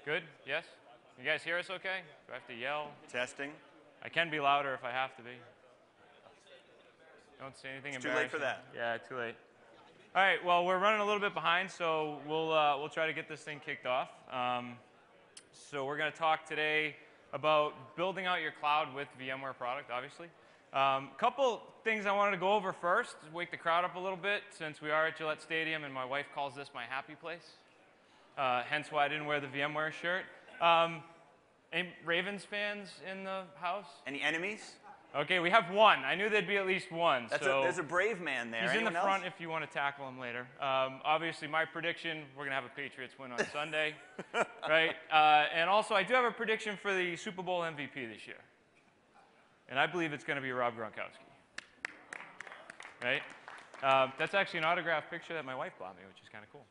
Good? Yes? You guys hear us okay? Do I have to yell? Testing. I can be louder if I have to be. Don't say anything It's too embarrassing. late for that. Yeah, too late. All right, well, we're running a little bit behind, so we'll try to get this thing kicked off. So we're going to talk today about building out your cloud with VMware product, obviously. Couple things I wanted to go over first, wake the crowd up a little bit, since we are at Gillette Stadium, and my wife calls this my happy place. Hence why I didn't wear the VMware shirt. Any Ravens fans in the house? Any enemies? Okay, we have one. I knew there'd be at least one. There's a brave man there. He's Anyone in the front else? if you want to tackle him later. Obviously, my prediction, we're going to have a Patriots win on Sunday. Right? And also, I do have a prediction for the Super Bowl MVP this year. And I believe it's going to be Rob Gronkowski. Right? That's actually an autographed picture that my wife bought me, which is kind of cool.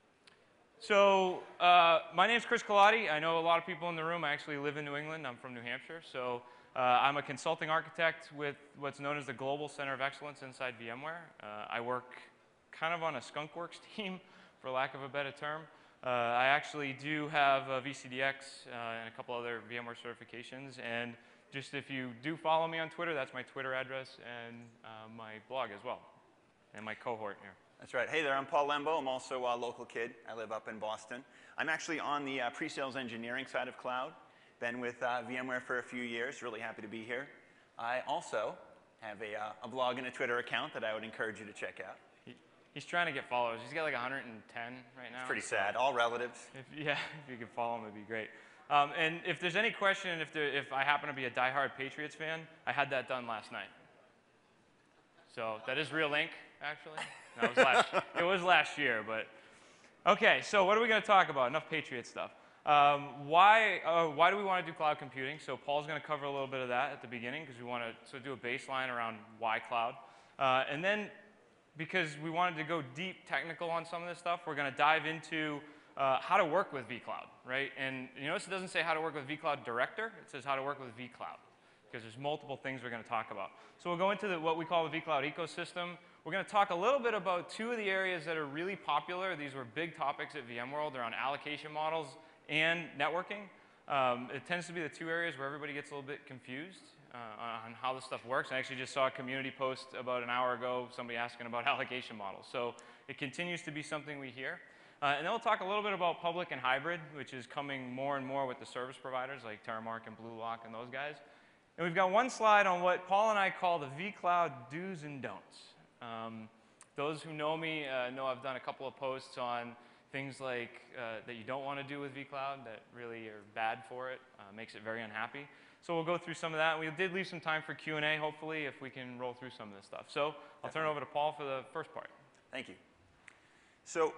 So my name's Chris Colati. I know a lot of people in the room. I actually live in New England. I'm from New Hampshire. So I'm a consulting architect with what's known as the Global Center of Excellence inside VMware. I work kind of on a skunkworks team, for lack of a better term. I actually do have a VCDX and a couple other VMware certifications. And just if you do follow me on Twitter, that's my Twitter address and my blog as well, and my cohort here. That's right. Hey there, I'm Paul Lembo. I'm also a local kid. I live up in Boston. I'm actually on the pre-sales engineering side of cloud. Been with VMware for a few years. Really happy to be here. I also have a blog and a Twitter account that I would encourage you to check out. He's trying to get followers. He's got like 110 right now. It's pretty sad. All relatives. If you could follow him, it'd be great. And if there's any question, if I happen to be a diehard Patriots fan, I had that done last night. So that is real ink, actually. No, it was last year, but okay. So what are we going to talk about? Enough Patriot stuff. Why do we want to do cloud computing? So Paul's going to cover a little bit of that at the beginning because we want to sort of do a baseline around why cloud, and then because we wanted to go deep technical on some of this stuff, we're going to dive into how to work with vCloud, right? And you notice it doesn't say how to work with vCloud Director. It says how to work with vCloud because there's multiple things we're going to talk about. So we'll go into what we call the vCloud ecosystem. We're going to talk a little bit about two of the areas that are really popular. These were big topics at VMworld around allocation models and networking. It tends to be the two areas where everybody gets a little bit confused on how this stuff works. I actually just saw a community post about an hour ago, somebody asking about allocation models. So it continues to be something we hear. And then we'll talk a little bit about public and hybrid, which is coming more and more with the service providers like Terramark and BlueLock and those guys. And we've got one slide on what Paul and I call the vCloud do's and don'ts. Those who know me know I've done a couple of posts on things like that you don't want to do with vCloud that really are bad for it, makes it very unhappy. So we'll go through some of that. We did leave some time for Q&A, hopefully, if we can roll through some of this stuff. So I'll turn it over to Paul for the first part. Thank you. So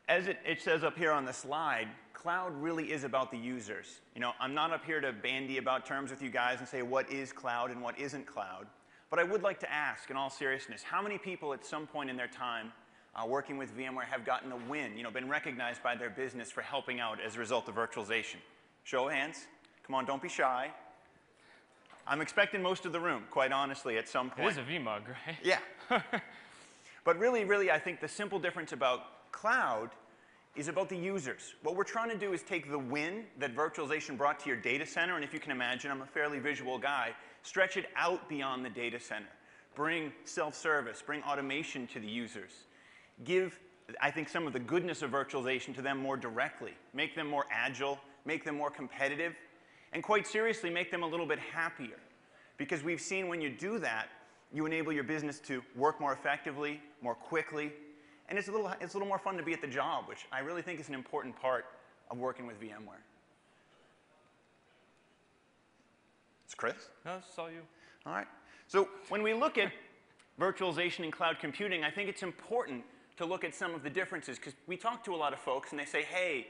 as it says up here on the slide, cloud really is about the users. You know, I'm not up here to bandy about terms with you guys and say what is cloud and what isn't cloud. But I would like to ask, in all seriousness, how many people at some point in their time working with VMware have gotten a win, been recognized by their business for helping out as a result of virtualization? Show of hands. Come on, don't be shy. I'm expecting most of the room, quite honestly, at some point. It is a VMUG, right? Yeah. But really, I think the simple difference about cloud is about the users. What we're trying to do is take the win that virtualization brought to your data center, and if you can imagine, I'm a fairly visual guy, stretch it out beyond the data center. Bring self-service, bring automation to the users. Give, I think, some of the goodness of virtualization to them more directly. Make them more agile, make them more competitive, and quite seriously, make them a little bit happier. Because we've seen when you do that, you enable your business to work more effectively, more quickly, and it's a little more fun to be at the job, which I really think is an important part of working with VMware. It's Chris? No, it's all you. All right. So when we look at virtualization and cloud computing, I think it's important to look at some of the differences, because we talk to a lot of folks and they say, hey,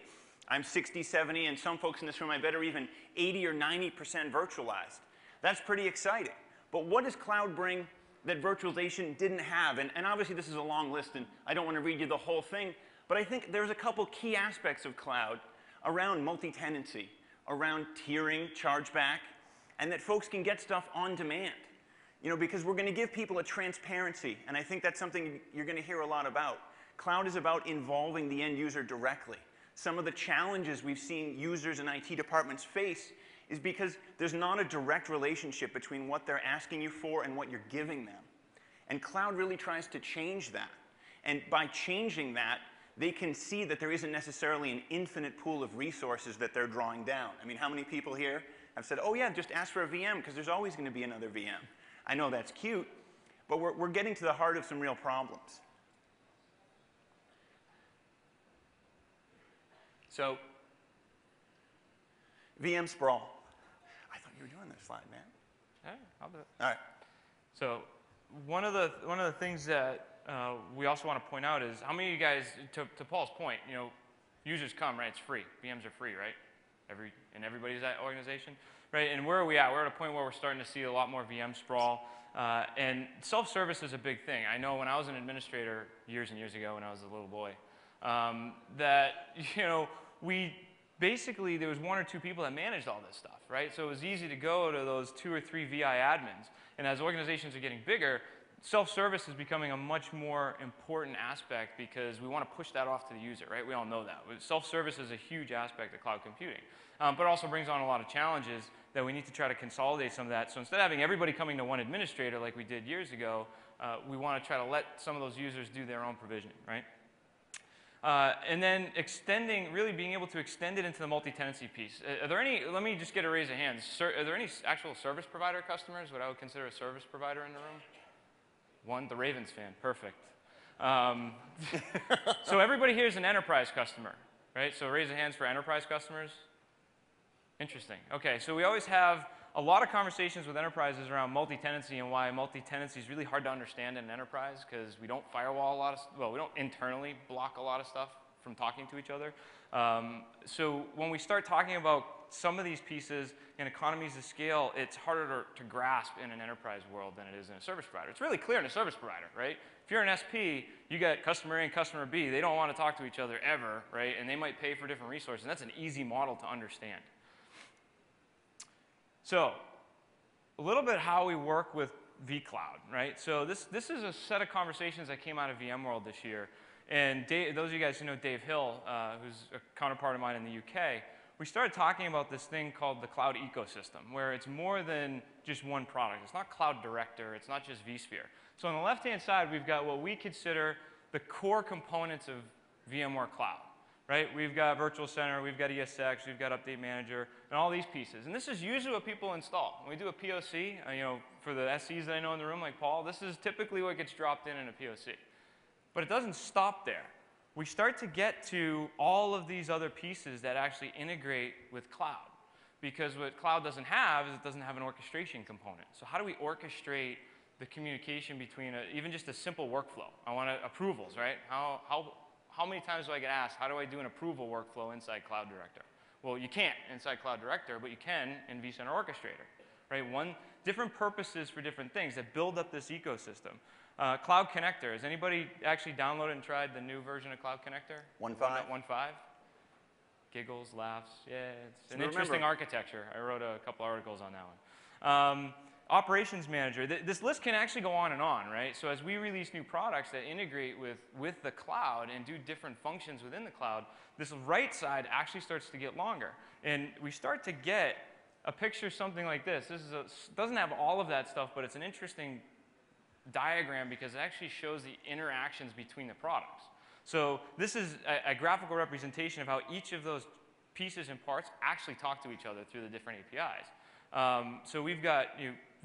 I'm 60, 70, and some folks in this room, I bet are even 80 or 90% virtualized. That's pretty exciting. But what does cloud bring that virtualization didn't have? And obviously this is a long list, and I don't want to read you the whole thing, but I think there's a couple key aspects of cloud around multi-tenancy, around tiering, chargeback, and that folks can get stuff on demand. Because we're going to give people a transparency, and I think that's something you're going to hear a lot about. Cloud is about involving the end user directly. some of the challenges we've seen users and IT departments face is because there's not a direct relationship between what they're asking you for and what you're giving them. And cloud really tries to change that. And by changing that, they can see that there isn't necessarily an infinite pool of resources that they're drawing down. I mean, how many people here have said, oh yeah, just ask for a VM because there's always going to be another VM? I know that's cute, but we're getting to the heart of some real problems. So, VM sprawl. I thought you were doing this slide, man. All right, I'll do it. All right. So one of the things that we also want to point out is how many of you guys, to Paul's point, you know, users come, right? It's free. VMs are free, right? In everybody's organization, right? And where are we at? We're at a point where we're starting to see a lot more VM sprawl. And self-service is a big thing. I know when I was an administrator years and years ago when I was a little boy, that, you know, basically there was one or two people that managed all this stuff, right? So it was easy to go to those 2 or 3 VI admins. And as organizations are getting bigger, self-service is becoming a much more important aspect because we want to push that off to the user, right? We all know that. Self-service is a huge aspect of cloud computing, but also brings on a lot of challenges that we need to try to consolidate some of that. So instead of having everybody coming to one administrator like we did years ago, we want to try to let some of those users do their own provisioning, right? And then really being able to extend it into the multi-tenancy piece. Are there any, let me just get a raise of hands. Are there any actual service provider customers, what I would consider a service provider in the room? One, the Ravens fan, perfect. So everybody here is an enterprise customer, right? So raise of hands for enterprise customers. Interesting. Okay, so we always have a lot of conversations with enterprises around multi-tenancy and why multi-tenancy is really hard to understand in an enterprise because we don't firewall a lot of, well, we don't internally block a lot of stuff from talking to each other. So when we start talking about some of these pieces and economies of scale, it's harder to grasp in an enterprise world than it is in a service provider. It's really clear in a service provider, right? If you're an SP, you got customer A and customer B. They don't want to talk to each other ever, right? And they might pay for different resources. And that's an easy model to understand. So a little bit how we work with vCloud, right? So this is a set of conversations that came out of VMworld this year. And those of you guys who know Dave Hill, who's a counterpart of mine in the UK, we started talking about this thing called the cloud ecosystem, where it's more than just one product. It's not Cloud Director. It's not just vSphere. So on the left-hand side, we've got what we consider the core components of VMware Cloud, right? We've got Virtual Center, we've got ESX, we've got Update Manager, and all these pieces. And this is usually what people install. When we do a POC, you know, for the SCs that I know in the room, like Paul, this is typically what gets dropped in a POC. But it doesn't stop there. We start to get to all of these other pieces that actually integrate with cloud. Because what cloud doesn't have is it doesn't have an orchestration component. So how do we orchestrate the communication between even just a simple workflow? I want approvals, right? How many times do I get asked, how do I do an approval workflow inside Cloud Director? Well, you can't inside Cloud Director, but you can in vCenter Orchestrator, right? Different purposes for different things that build up this ecosystem. Cloud Connector. Has anybody actually downloaded and tried the new version of Cloud Connector? 1.5. 1.5? Giggles, laughs. Yeah, it's an interesting architecture. I wrote a couple articles on that one. Operations Manager. This list can actually go on and on, right? So as we release new products that integrate with the cloud and do different functions within the cloud, this right side actually starts to get longer. And we start to get a picture something like this. Doesn't have all of that stuff, but it's an interesting diagram because it actually shows the interactions between the products. So this is a graphical representation of how each of those pieces and parts actually talk to each other through the different APIs. So we've got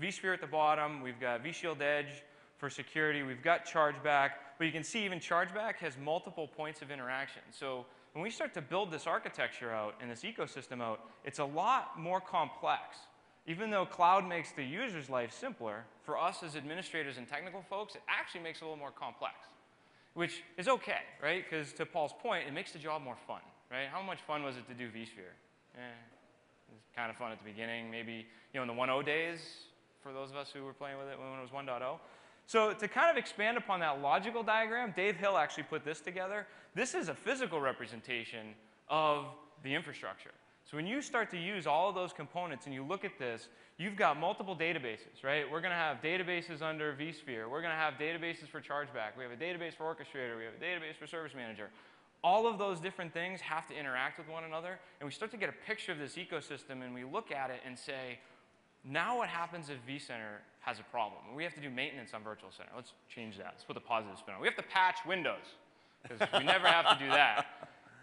vSphere at the bottom, we've got vShield Edge for security, we've got chargeback, but you can see even chargeback has multiple points of interaction. So when we start to build this architecture out and this ecosystem out, it's a lot more complex. Even though cloud makes the user's life simpler, for us as administrators and technical folks, it actually makes it a little more complex, which is okay, right? Because to Paul's point, it makes the job more fun, right? How much fun was it to do vSphere? It was kind of fun at the beginning, maybe in the 1.0 days, for those of us who were playing with it when it was 1.0. So to kind of expand upon that logical diagram, Dave Hill actually put this together. This is a physical representation of the infrastructure. So when you start to use all of those components and you look at this, you've got multiple databases, right? We're going to have databases under vSphere. We're going to have databases for chargeback. We have a database for orchestrator. We have a database for service manager. all of those different things have to interact with one another, and we start to get a picture of this ecosystem, and we look at it and say, now what happens if vCenter has a problem? We have to do maintenance on Virtual Center. Let's change that. Let's put the positive spin on it. We have to patch Windows, because we never have to do that.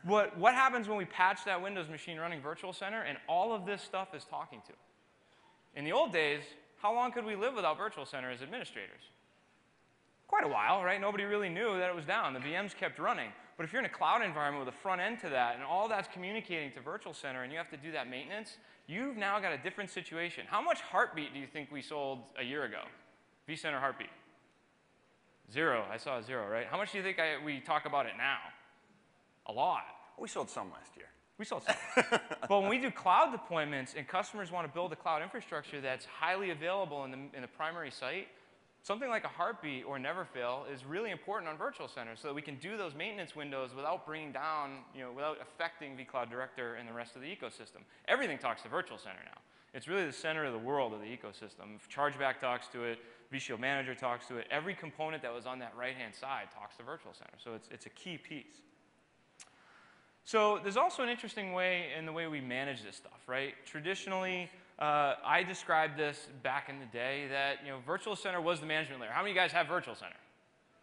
What happens when we patch that Windows machine running Virtual Center, and all of this stuff is talking to? In the old days, how long could we live without Virtual Center as administrators? Quite a while, right? Nobody really knew that it was down. The VMs kept running. But if you're in a cloud environment with a front end to that, and all that's communicating to Virtual Center, and you have to do that maintenance, you've now got a different situation. How much Heartbeat do you think we sold a year ago? vCenter Heartbeat? 0. I saw a 0, right? How much do you think we talk about it now? A lot. We sold some last year. We sold some. But when we do cloud deployments and customers want to build a cloud infrastructure that's highly available in the primary site, something like a Heartbeat or Neverfail is really important on Virtual Center so that we can do those maintenance windows without bringing down, without affecting vCloud Director and the rest of the ecosystem. Everything talks to Virtual Center now. It's really the center of the world of the ecosystem. If Chargeback talks to it, vShield Manager talks to it. Every component that was on that right-hand side talks to Virtual Center. So it's a key piece. So there's also an interesting way in the way we manage this stuff, right? Traditionally, I described this back in the day that Virtual Center was the management layer. How many of you guys have Virtual Center?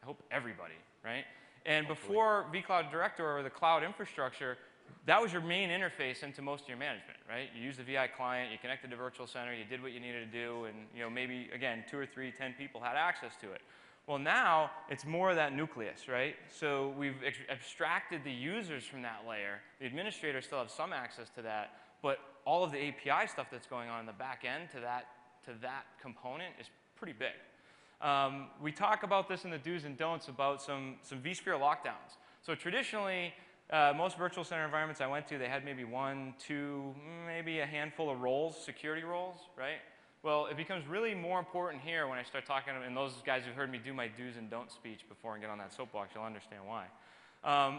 I hope everybody, right? And before vCloud Director or the cloud infrastructure, that was your main interface into most of your management, right? You used the VI client, you connected to Virtual Center, you did what you needed to do, and maybe, again, 2 or 3, 10 people had access to it. Well, now it's more of that nucleus, right? So we've abstracted the users from that layer. The administrators still have some access to that, but all of the API stuff that's going on in the back end to that component is pretty big. We talk about this in the do's and don'ts about some vSphere lockdowns. So traditionally, most Virtual Center environments I went to, they had maybe 1, 2, maybe a handful of roles, security roles, right? Well, it becomes really more important here when I start talking, and those guys who've heard me do my do's and don'ts speech before I get on that soapbox, you'll understand why.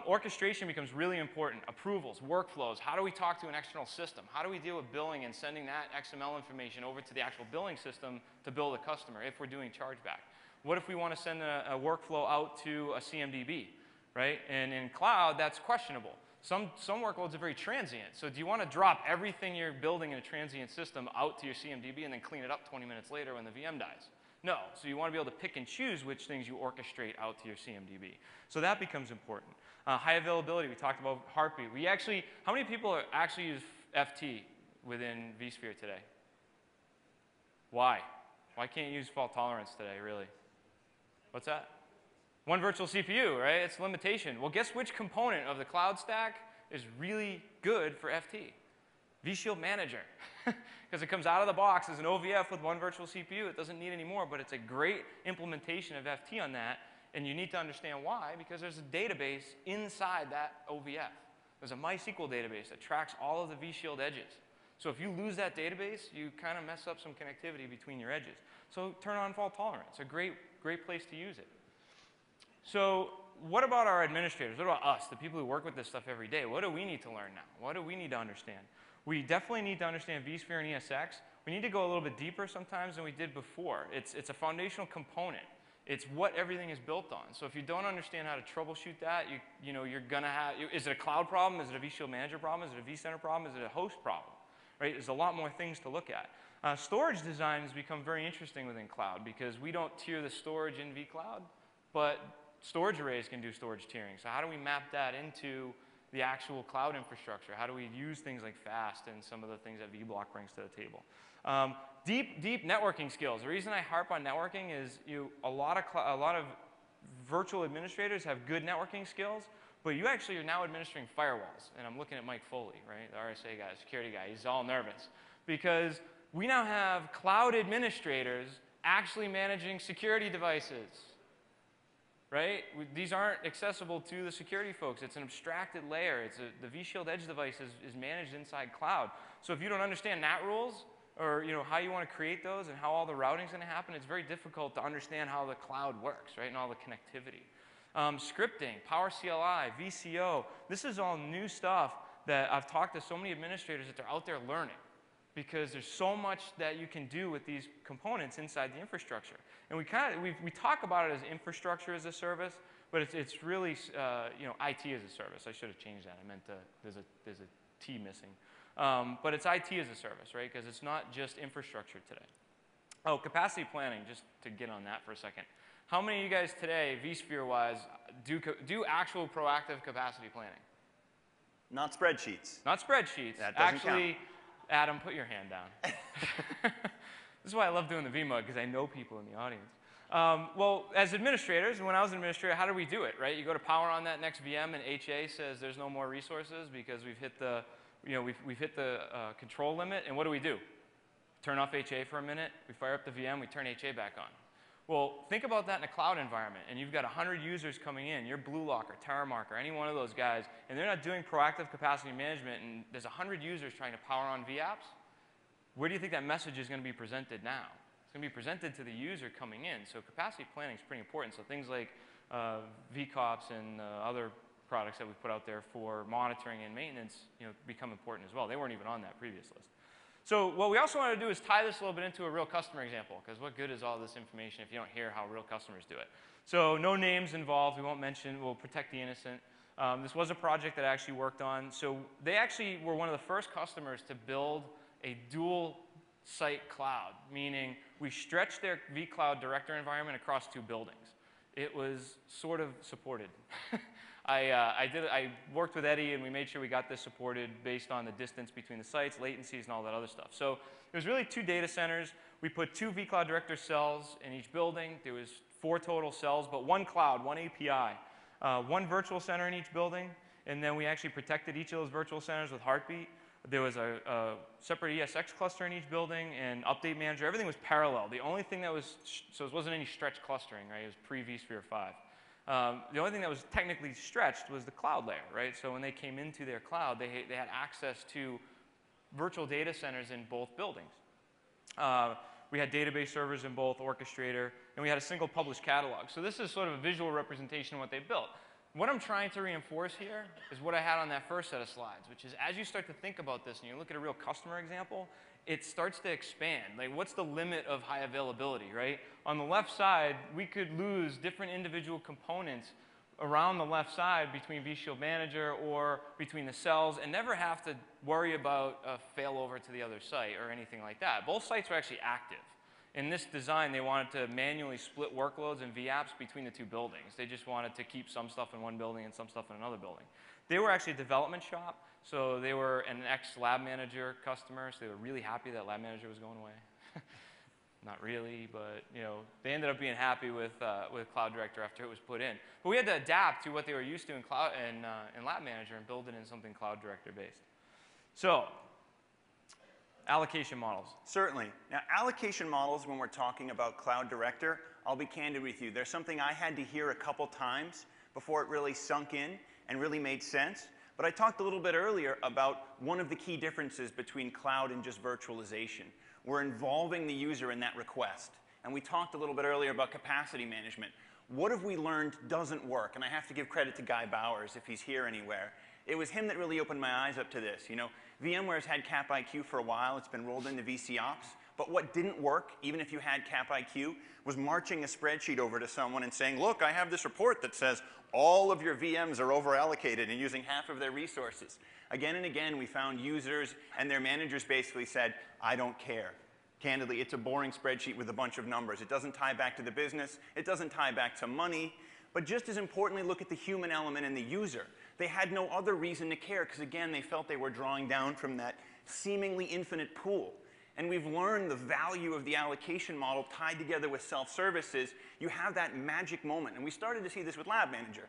Orchestration becomes really important. Approvals, workflows, how do we talk to an external system? How do we deal with billing and sending that XML information over to the actual billing system to bill the customer if we're doing chargeback? What if we want to send a workflow out to a CMDB, right? And in cloud, that's questionable. Some workloads are very transient. So do you want to drop everything you're building in a transient system out to your CMDB and then clean it up 20 minutes later when the VM dies? No. So you want to be able to pick and choose which things you orchestrate out to your CMDB. So that becomes important. High availability, we talked about Heartbeat. How many people actually use FT within vSphere today? Why? Why can't you use fault tolerance today, really? What's that? One virtual CPU, right? It's a limitation. Well, guess which component of the cloud stack is really good for FT? vShield Manager. Because it comes out of the box as an OVF with one virtual CPU. It doesn't need any more, but it's a great implementation of FT on that. And you need to understand why, because there's a database inside that OVF. There's a MySQL database that tracks all of the vShield edges. So if you lose that database, you kind of mess up some connectivity between your edges. So turn on fault tolerance. A great place to use it. So what about our administrators? What about us, the people who work with this stuff every day? What do we need to learn now? What do we need to understand? We definitely need to understand vSphere and ESX. We need to go a little bit deeper sometimes than we did before. It's a foundational component. It's what everything is built on. So if you don't understand how to troubleshoot that, you're going to have, is it a cloud problem? Is it a vShield Manager problem? Is it a vCenter problem? Is it a host problem? Right? There's a lot more things to look at. Storage design has become very interesting within cloud because we don't tier the storage in vCloud, but storage arrays can do storage tiering. So how do we map that into the actual cloud infrastructure? How do we use things like fast and some of the things that vBlock brings to the table? Deep networking skills. The reason I harp on networking is a lot of virtual administrators have good networking skills, but you actually are now administering firewalls. And I'm looking at Mike Foley, right, the RSA guy, security guy. He's all nervous because we now have cloud administrators actually managing security devices. Right? These aren't accessible to the security folks. It's an abstracted layer. The vShield Edge device is managed inside cloud. So if you don't understand NAT rules or how you want to create those and how all the routing is going to happen, it's very difficult to understand how the cloud works, right, and all the connectivity. Scripting, Power CLI, VCO, this is all new stuff that I've talked to so many administrators that they're out there learning, because there's so much that you can do with these components inside the infrastructure. And we talk about it as infrastructure as a service, but it's really IT as a service. I should have changed that. I meant there's a T missing. But it's IT as a service, right? Because it's not just infrastructure today. Oh, capacity planning, just to get on that for a second. How many of you guys today, vSphere-wise, do actual proactive capacity planning? Not spreadsheets. Not spreadsheets. That doesn't Actually, count. Adam, put your hand down. This is why I love doing the VMUG, because I know people in the audience. Well, as administrators, and when I was an administrator, how do we do it, right? You go to power on that next VM, and HA says there's no more resources because we've hit the, we've hit the control limit, and what do? Turn off HA for a minute, we fire up the VM, we turn HA back on. Well, think about that in a cloud environment, and you've got 100 users coming in, you're BlueLock or TerraMark or any one of those guys, and they're not doing proactive capacity management, and there's 100 users trying to power on vApps. Where do you think that message is going to be presented now? It's going to be presented to the user coming in. So capacity planning is pretty important. So things like vCops and other products that we put out there for monitoring and maintenance, become important as well. They weren't even on that previous list. So what we also want to do is tie this a little bit into a real customer example, because what good is all this information if you don't hear how real customers do it? So no names involved. We won't mention. We'll protect the innocent. This was a project that I actually worked on. So they actually were one of the first customers to build a dual site cloud, meaning we stretched their vCloud director environment across 2 buildings. It was sort of supported. I worked with Eddie, and we made sure we got this supported based on the distance between the sites, latencies, and all that other stuff. So it was really 2 data centers. We put 2 vCloud director cells in each building. There was 4 total cells, but 1 cloud, 1 API, 1 virtual center in each building, and then we actually protected each of those virtual centers with Heartbeat. There was a separate ESX cluster in each building and update manager. Everything was parallel. The only thing that was, so it wasn't any stretched clustering, right? It was pre-vSphere 5. The only thing that was technically stretched was the cloud layer, right? So when they came into their cloud, they had access to virtual data centers in both buildings. We had database servers in both, Orchestrator, and we had a single published catalog. So this is sort of a visual representation of what they built. What I'm trying to reinforce here is what I had on that first set of slides, which is as you start to think about this and you look at a real customer example, it starts to expand. Like, what's the limit of high availability, right? On the left side, we could lose different individual components around the left side between vShield Manager or between the cells and never have to worry about a failover to the other site or anything like that. Both sites were actually active. In this design, they wanted to manually split workloads and vApps between the 2 buildings. They just wanted to keep some stuff in one building and some stuff in another building. They were actually a development shop, so they were an ex-Lab Manager customer, so they were really happy that Lab Manager was going away. Not really, but they ended up being happy with Cloud Director after it was put in. But we had to adapt to what they were used to in Lab Manager and build it in something Cloud Director based. So, allocation models. Certainly. Now, allocation models, when we're talking about Cloud Director, I'll be candid with you. There's something I had to hear a couple times before it really sunk in and really made sense. But I talked a little bit earlier about one of the key differences between cloud and just virtualization. We're involving the user in that request. And we talked a little bit earlier about capacity management. What have we learned doesn't work? And I have to give credit to Guy Bowers if he's here anywhere. It was him that really opened my eyes up to this. VMware's had CapIQ for a while. It's been rolled into vCops. But what didn't work, even if you had CapIQ, was marching a spreadsheet over to someone and saying, look, I have this report that says all of your VMs are over-allocated and using half of their resources. Again and again, we found users and their managers basically said, I don't care. Candidly, it's a boring spreadsheet with a bunch of numbers. It doesn't tie back to the business. It doesn't tie back to money. But just as importantly, look at the human element in the user. They had no other reason to care because, again, they felt they were drawing down from that seemingly infinite pool. And we've learned the value of the allocation model tied together with self-services. You have that magic moment. And we started to see this with Lab Manager.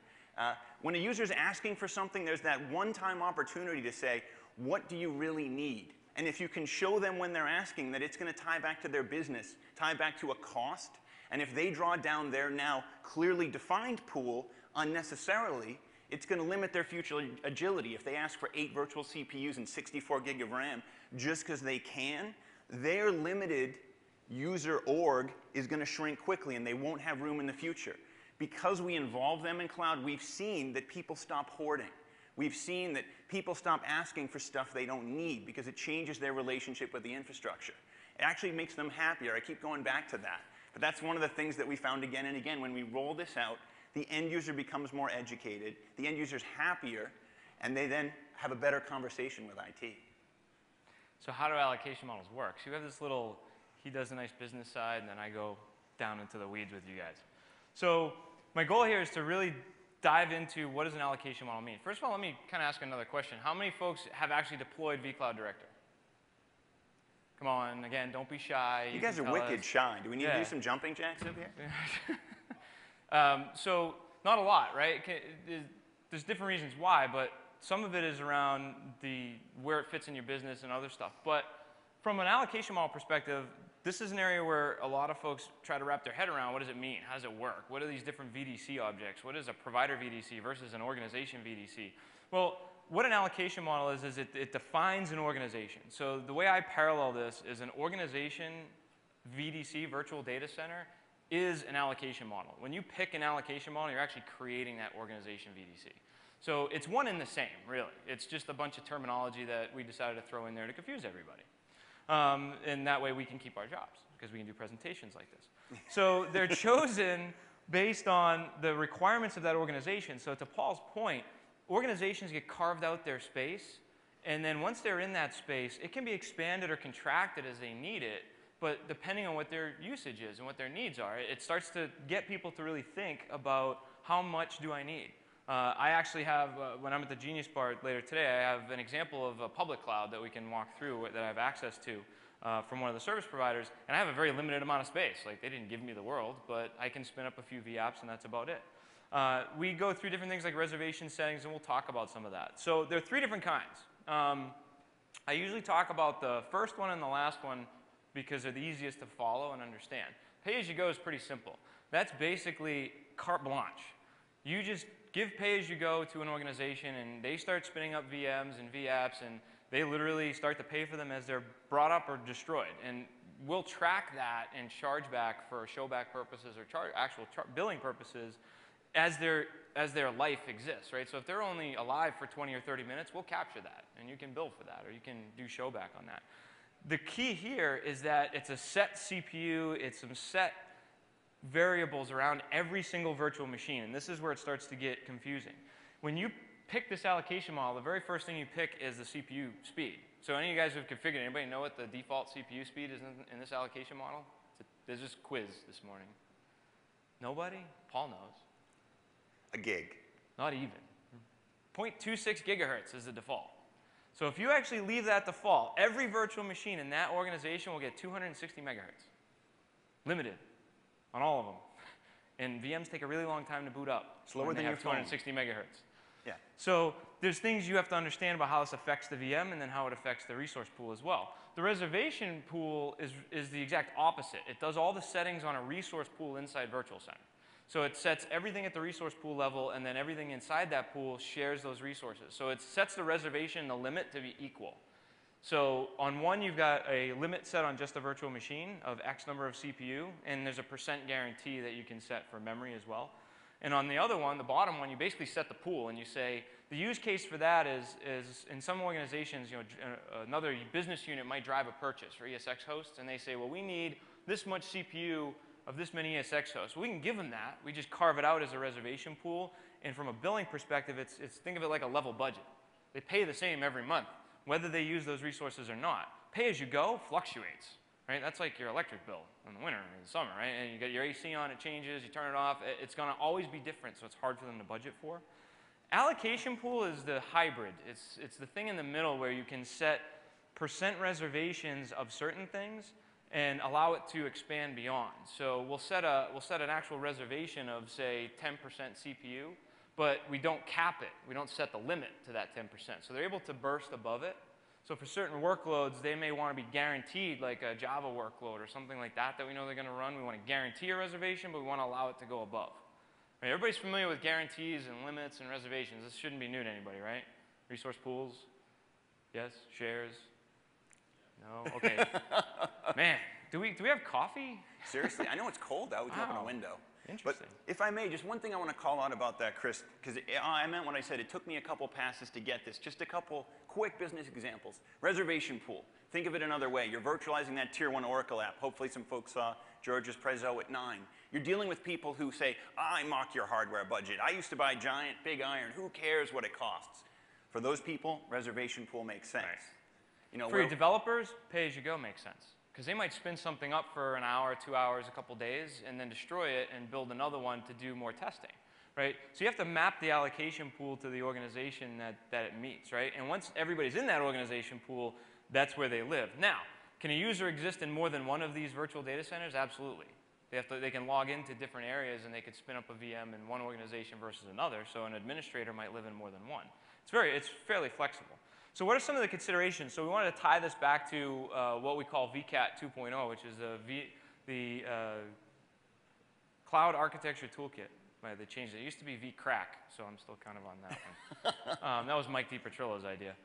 When a user's asking for something, there's that one-time opportunity to say, what do you really need? And if you can show them when they're asking that it's going to tie back to their business, tie back to a cost, and if they draw down their now clearly defined pool unnecessarily, it's going to limit their future agility. If they ask for 8 virtual CPUs and 64 gig of RAM just because they can, their limited user org is going to shrink quickly and they won't have room in the future. Because we involve them in cloud, we've seen that people stop hoarding. We've seen that people stop asking for stuff they don't need because it changes their relationship with the infrastructure. It actually makes them happier. I keep going back to that. But that's one of the things that we found again and again. When we roll this out, the end user becomes more educated, the end user's happier, and they then have a better conversation with IT. So how do allocation models work? So you have this little, he does a nice business side, and then I go down into the weeds with you guys. So my goal here is to really dive into what does an allocation model mean. First of all, let me kind of ask another question. How many folks have actually deployed vCloud Director? Come on, again, don't be shy. You guys are wicked shy. Do we need to do some jumping jacks up here? So not a lot, right? There's different reasons why, but some of it is around where it fits in your business and other stuff. But from an allocation model perspective, this is an area where a lot of folks try to wrap their head around what does it mean? How does it work? What are these different VDC objects? What is a provider VDC versus an organization VDC? Well, what an allocation model is it defines an organization. So the way I parallel this is an organization VDC, virtual data center, is an allocation model. When you pick an allocation model, you're actually creating that organization VDC. So it's one and the same, really. It's just a bunch of terminology that we decided to throw in there to confuse everybody. And that way we can keep our jobs, because we can do presentations like this. So they're chosen based on the requirements of that organization. So to Paul's point, organizations get carved out their space, and then once they're in that space, it can be expanded or contracted as they need it, but depending on what their usage is and what their needs are, it starts to get people to really think about how much do I need. I actually have, when I'm at the Genius Bar later today, I have an example of a public cloud that we can walk through that I have access to from one of the service providers, and I have a very limited amount of space. Like, they didn't give me the world, but I can spin up a few vApps, and that's about it. We go through different things like reservation settings, and we'll talk about some of that. So there are three different kinds. I usually talk about the first one and the last one because they're the easiest to follow and understand. Pay-as-you-go is pretty simple. That's basically carte blanche. You just give pay-as-you-go to an organization, and they start spinning up VMs and vApps, and they literally start to pay for them as they're brought up or destroyed. And we'll track that and charge back for showback purposes or actual billing purposes as their life exists, right? So if they're only alive for 20 or 30 minutes, we'll capture that, and you can bill for that, or you can do showback on that. The key here is that it's a set CPU, it's some set variables around every single virtual machine, and this is where it starts to get confusing. When you pick this allocation model, the very first thing you pick is the CPU speed. So any of you guys who have configured, anybody know what the default CPU speed is in this allocation model? There's this quiz this morning. Nobody? Paul knows. A gig. Not even. 0.26 gigahertz is the default. So if you actually leave that default, every virtual machine in that organization will get 260 megahertz. Limited. On all of them. And VMs take a really long time to boot up. Slower than your phone. 260 megahertz. Yeah. So there's things you have to understand about how this affects the VM and then how it affects the resource pool as well. The reservation pool is the exact opposite. It does all the settings on a resource pool inside Virtual Center. So it sets everything at the resource pool level, and then everything inside that pool shares those resources. So it sets the reservation, the limit, to be equal. So on one, you've got a limit set on just the virtual machine of X number of CPU, and there's a % guarantee that you can set for memory as well. And on the other one, the bottom one, you basically set the pool, and you say, the use case for that is in some organizations, another business unit might drive a purchase for ESX hosts, and they say, well, we need this much CPU of this many ESX hosts. Well, we can give them that. We just carve it out as a reservation pool, and from a billing perspective, think of it like a level budget. They pay the same every month, whether they use those resources or not. Pay-as-you-go fluctuates, right? That's like your electric bill in the winter and the summer, right? And you get your AC on, it changes, you turn it off. It's going to always be different, so it's hard for them to budget for. Allocation pool is the hybrid. It's the thing in the middle where you can set % reservations of certain things and allow it to expand beyond. So we'll set an actual reservation of, say, 10% CPU, but we don't cap it. We don't set the limit to that 10%. So they're able to burst above it. So for certain workloads, they may want to be guaranteed, like a Java workload or something like that we know they're going to run. We want to guarantee a reservation, but we want to allow it to go above. Right? Everybody's familiar with guarantees and limits and reservations. This shouldn't be new to anybody, right? Resource pools? Yes? Shares? No? Okay. Man, do we have coffee? Seriously, I know it's cold out. We can open a window. Interesting. But if I may, just one thing I want to call out about that, Chris, because I meant what I said. It took me a couple passes to get this. Just a couple quick business examples. Reservation pool. Think of it another way. You're virtualizing that Tier 1 Oracle app. Hopefully some folks saw George's Prezzo at 9. You're dealing with people who say, I mock your hardware budget. I used to buy giant, big iron. Who cares what it costs? For those people, reservation pool makes sense. Right. You know, for your developers, pay-as-you-go makes sense. Because they might spin something up for an hour, 2 hours, a couple days, and then destroy it and build another one to do more testing. Right? So you have to map the allocation pool to the organization that it meets. Right? And once everybody's in that organization pool, that's where they live. Now, can a user exist in more than one of these virtual data centers? Absolutely. They can log into different areas and they could spin up a VM in one organization versus another, so an administrator might live in more than one. It's fairly flexible. So what are some of the considerations? So we wanted to tie this back to what we call vCAT 2.0, which is the Cloud Architecture Toolkit. They changed it. It used to be vCrack, so I'm still kind of on that one. That was Mike DiPetrillo's idea.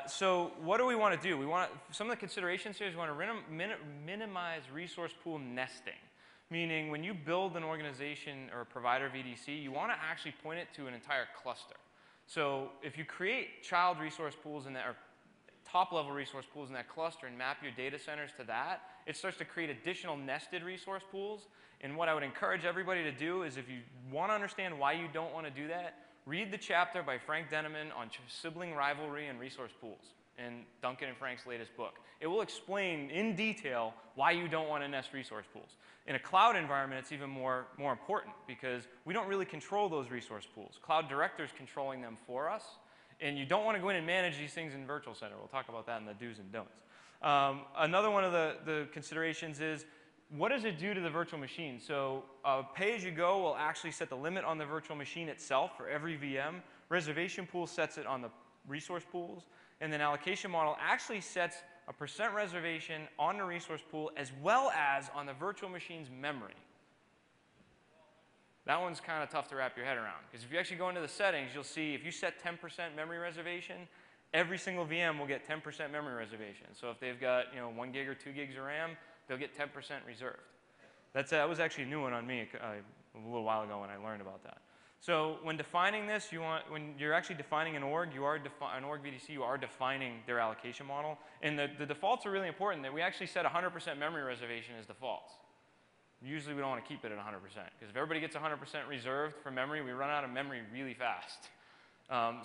So what do we want to do? Some of the considerations here is we want to minimize resource pool nesting. Meaning when you build an organization or a provider VDC, you want to actually point it to an entire cluster. So if you create child resource pools in that, or top-level resource pools in that cluster and map your data centers to that, it starts to create additional nested resource pools. And what I would encourage everybody to do is if you want to understand why you don't want to do that, read the chapter by Frank Denneman on sibling rivalry and resource pools in Duncan and Frank's latest book. It will explain in detail why you don't want to nest resource pools. In a cloud environment, it's even more important because we don't really control those resource pools. Cloud Director is controlling them for us, and you don't want to go in and manage these things in Virtual Center. We'll talk about that in the do's and don'ts. Another one of the considerations is, what does it do to the virtual machine? So pay-as-you-go will actually set the limit on the virtual machine itself for every VM. Reservation pool sets it on the resource pools. And then allocation model actually sets a % reservation on the resource pool as well as on the virtual machine's memory. That one's kind of tough to wrap your head around. Because if you actually go into the settings, you'll see if you set 10% memory reservation, every single VM will get 10% memory reservation. So if they've got 1 gig or 2 gigs of RAM, they'll get 10% reserved. That was actually a new one on me a little while ago when I learned about that. So when defining this, when you're actually defining an org, an org VDC, you are defining their allocation model. And the defaults are really important. That we actually set 100% memory reservation as defaults. Usually we don't want to keep it at 100%. Because if everybody gets 100% reserved for memory, we run out of memory really fast.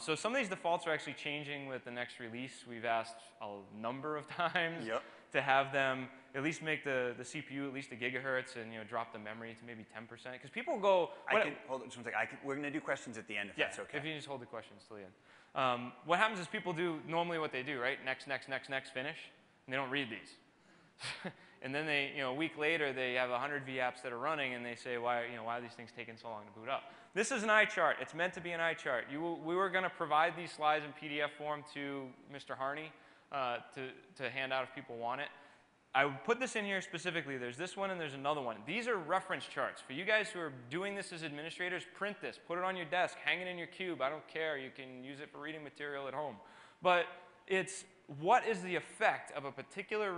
So some of these defaults are actually changing with the next release. We've asked a number of times to have them at least make the CPU at least a gigahertz and drop the memory to maybe 10%. Because people go... hold on just one second. We're going to do questions at the end if that's okay. If you just hold the questions till the end. What happens is people do normally what they do, right? Next, next, next, next, finish. And they don't read these. And then a week later, they have 100 vApps that are running, and they say, why are these things taking so long to boot up? This is an eye chart. It's meant to be an eye chart. We were going to provide these slides in PDF form to Mr. Harney to hand out if people want it. I would put this in here specifically. There's this one and there's another one. These are reference charts. For you guys who are doing this as administrators, print this. Put it on your desk. Hang it in your cube. I don't care. You can use it for reading material at home. But it's what is the effect of a particular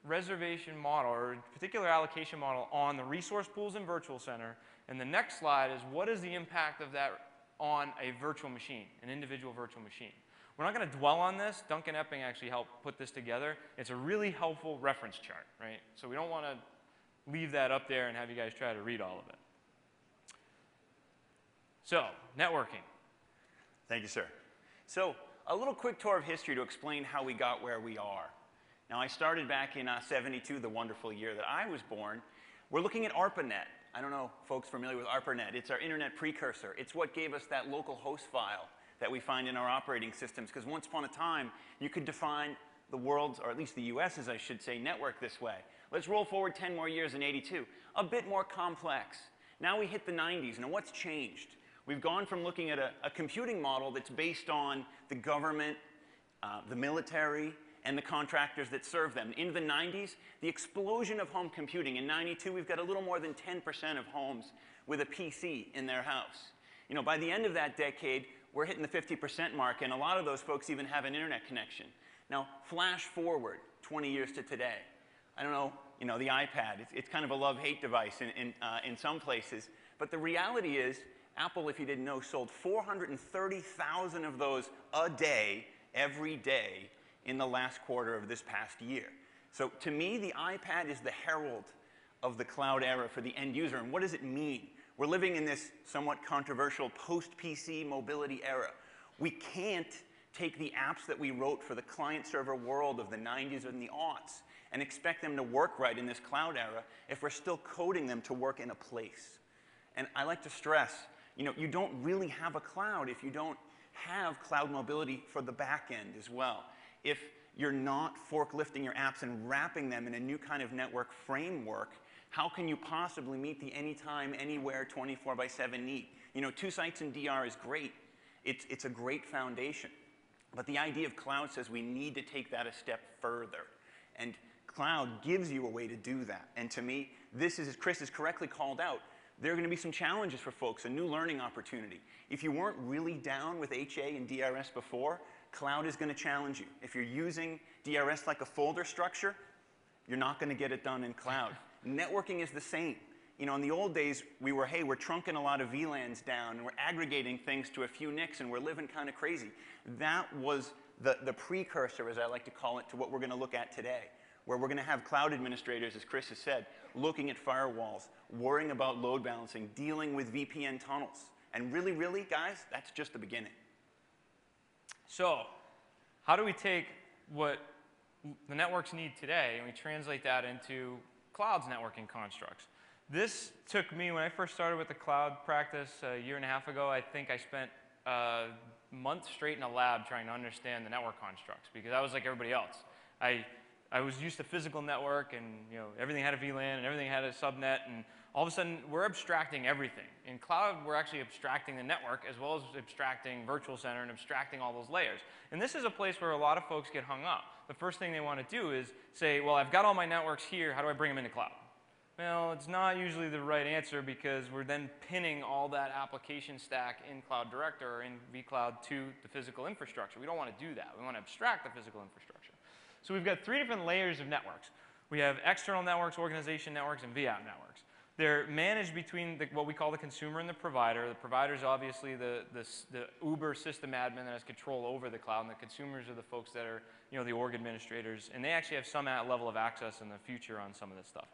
reservation model or particular allocation model on the resource pools in Virtual Center. And the next slide is what is the impact of that on a virtual machine, an individual virtual machine. We're not going to dwell on this. Duncan Epping actually helped put this together. It's a really helpful reference chart, right? So we don't want to leave that up there and have you guys try to read all of it. So, networking. Thank you, sir. So, a little quick tour of history to explain how we got where we are. Now, I started back in '72, the wonderful year that I was born. We're looking at ARPANET. I don't know folks familiar with ARPANET. It's our internet precursor. It's what gave us that local host file that we find in our operating systems, because once upon a time, you could define the world's, or at least the US's, I should say, network this way. Let's roll forward 10 more years in '82. A bit more complex. Now we hit the '90s. Now what's changed? We've gone from looking at a computing model that's based on the government, the military, and the contractors that serve them. Into the '90s, the explosion of home computing. In '92, we've got a little more than 10% of homes with a PC in their house. By the end of that decade, we're hitting the 50% mark, and a lot of those folks even have an internet connection. Now, flash forward 20 years to today. I don't know, the iPad, it's kind of a love-hate device in some places, but the reality is, Apple, if you didn't know, sold 430,000 of those a day, every day, in the last quarter of this past year. So to me, the iPad is the herald of the cloud era for the end user. And what does it mean? We're living in this somewhat controversial post-PC mobility era. We can't take the apps that we wrote for the client-server world of the 90s and the aughts and expect them to work right in this cloud era if we're still coding them to work in a place. And I like to stress, you don't really have a cloud if you don't have cloud mobility for the back end as well. If you're not forklifting your apps and wrapping them in a new kind of network framework, how can you possibly meet the anytime, anywhere, 24/7 need? 2 sites in DR is great. It's a great foundation. But the idea of cloud says we need to take that a step further. And cloud gives you a way to do that. And to me, this is, as Chris has correctly called out, there are going to be some challenges for folks, a new learning opportunity. If you weren't really down with HA and DRS before, cloud is going to challenge you. If you're using DRS like a folder structure, you're not going to get it done in cloud. Networking is the same. In the old days, we're trunking a lot of VLANs down, and we're aggregating things to a few NICs, and we're living kind of crazy. That was the precursor, as I like to call it, to what we're going to look at today, where we're going to have cloud administrators, as Chris has said, looking at firewalls, worrying about load balancing, dealing with VPN tunnels. And really, really, guys, that's just the beginning. So how do we take what the networks need today and we translate that into cloud's networking constructs? This took me, when I first started with the cloud practice a year and a half ago, I think I spent a month straight in a lab trying to understand the network constructs, because I was like everybody else. I was used to physical network, and everything had a VLAN and everything had a subnet, and all of a sudden we're abstracting everything. In cloud, we're actually abstracting the network as well as abstracting virtual center and abstracting all those layers. And this is a place where a lot of folks get hung up. The first thing they want to do is say, well, I've got all my networks here, how do I bring them into cloud? Well, it's not usually the right answer, because we're then pinning all that application stack in Cloud Director or in vCloud to the physical infrastructure. We don't want to do that. We want to abstract the physical infrastructure. So we've got 3 different layers of networks. We have external networks, organization networks, and vApp networks. They're managed between what we call the consumer and the provider. The provider is obviously the Uber system admin that has control over the cloud, and the consumers are the folks that are the org administrators, and they actually have some level of access in the future on some of this stuff.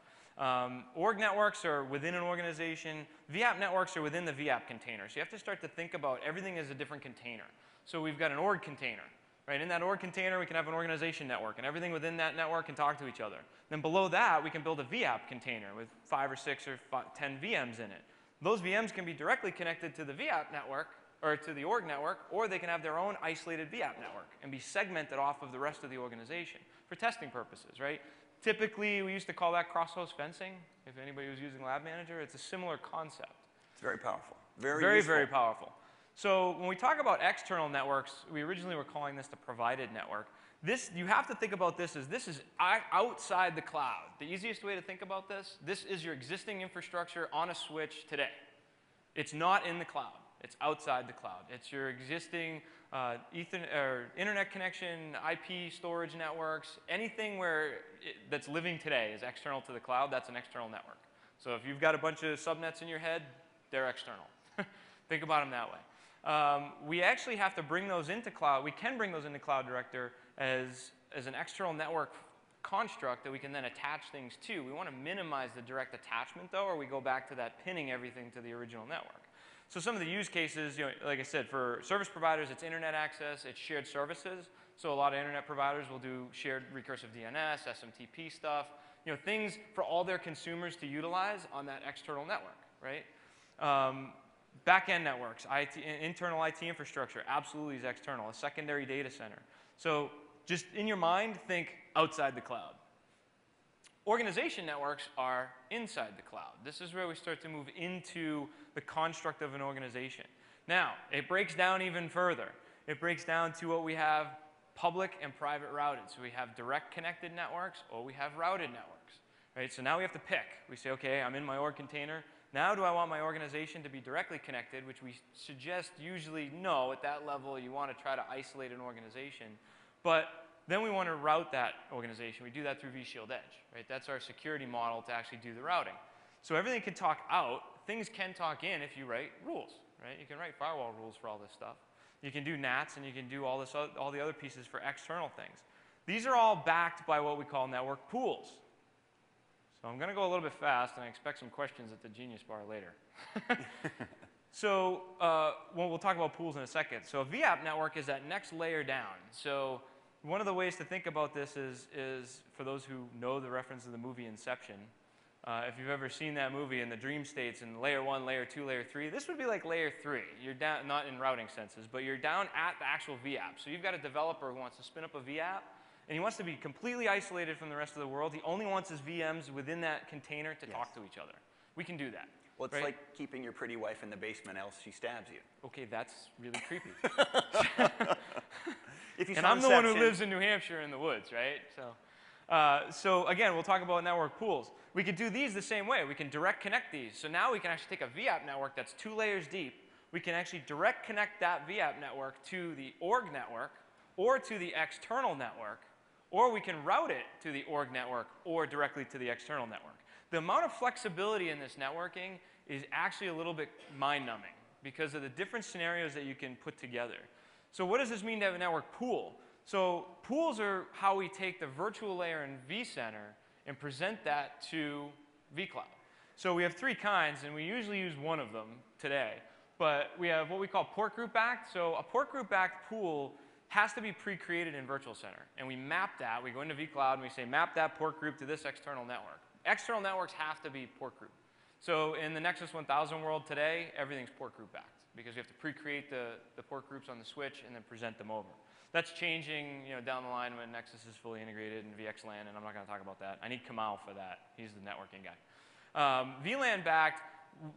Org networks are within an organization. vApp networks are within the vApp container. So you have to start to think about everything as a different container. So we've got an org container. Right? In that org container, we can have an organization network, and everything within that network can talk to each other. Then below that, we can build a vApp container with 5 or 6 or 10 VMs in it. Those VMs can be directly connected to the vApp network, or to the org network, or they can have their own isolated vApp network and be segmented off of the rest of the organization for testing purposes, right? Typically, we used to call that cross-host fencing. If anybody was using Lab Manager, it's a similar concept. It's very powerful. Very useful. Very powerful. So when we talk about external networks, we originally were calling this the provided network. You have to think about this as this is outside the cloud. The easiest way to think about this is your existing infrastructure on a switch today. It's not in the cloud. It's outside the cloud. It's your existing internet connection, IP storage networks, anything that's living today is external to the cloud. That's an external network. So if you've got a bunch of subnets in your head, they're external. Think about them that way. We actually have to bring those into cloud. We can bring those into Cloud Director as an external network construct that we can then attach things to. We want to minimize the direct attachment, though, or we go back to that pinning everything to the original network. So some of the use cases, like I said, for service providers, it's internet access, it's shared services. So a lot of internet providers will do shared recursive DNS, SMTP stuff, things for all their consumers to utilize on that external network, right? Back-end networks, internal IT infrastructure, absolutely is external. A secondary data center. So just in your mind, think outside the cloud. Organization networks are inside the cloud. This is where we start to move into the construct of an organization. Now, it breaks down even further. It breaks down to what we have public and private routed. So we have direct connected networks, or we have routed networks. Right? So now we have to pick. We say, okay, I'm in my org container. Now do I want my organization to be directly connected, which we suggest usually no. At that level, you want to try to isolate an organization. But then we want to route that organization. We do that through vShield Edge. Right? That's our security model to actually do the routing. So everything can talk out. Things can talk in if you write rules. Right? You can write firewall rules for all this stuff. You can do NATs, and you can do all the other pieces for external things. These are all backed by what we call network pools. So I'm going to go a little bit fast, and I expect some questions at the Genius Bar later. So we'll talk about pools in a second. So a VApp network is that next layer down. So one of the ways to think about this is for those who know the reference of the movie Inception, if you've ever seen that movie in the dream states in layer 1, layer 2, layer 3, this would be like layer 3. You're down, not in routing senses, but you're down at the actual VApp. So you've got a developer who wants to spin up a VApp, and he wants to be completely isolated from the rest of the world. He only wants his VMs within that container to talk to each other. We can do that. Well, it's right? like keeping your pretty wife in the basement, else she stabs you. Okay, that's really creepy. If you And I'm the one who lives in New Hampshire in the woods, right? So again, we'll talk about network pools. We could do these the same way. We can direct connect these. So now we can actually take a VApp network that's 2 layers deep. We can actually direct connect that VApp network to the org network or to the external network, or we can route it to the org network or directly to the external network. The amount of flexibility in this networking is actually a little bit mind-numbing because of the different scenarios that you can put together. So what does this mean to have a network pool? So pools are how we take the virtual layer in vCenter and present that to vCloud. So we have 3 kinds, and we usually use one of them today. But we have what we call port group backed. So a port group backed pool has to be pre-created in Virtual Center. And we map that. We go into vCloud and we say, map that port group to this external network. External networks have to be port group. So in the Nexus 1000 world today, everything's port group backed because you have to pre-create the port groups on the switch and then present them over. That's changing down the line when Nexus is fully integrated in VXLAN, and I'm not going to talk about that. I need Kamal for that. He's the networking guy. VLAN backed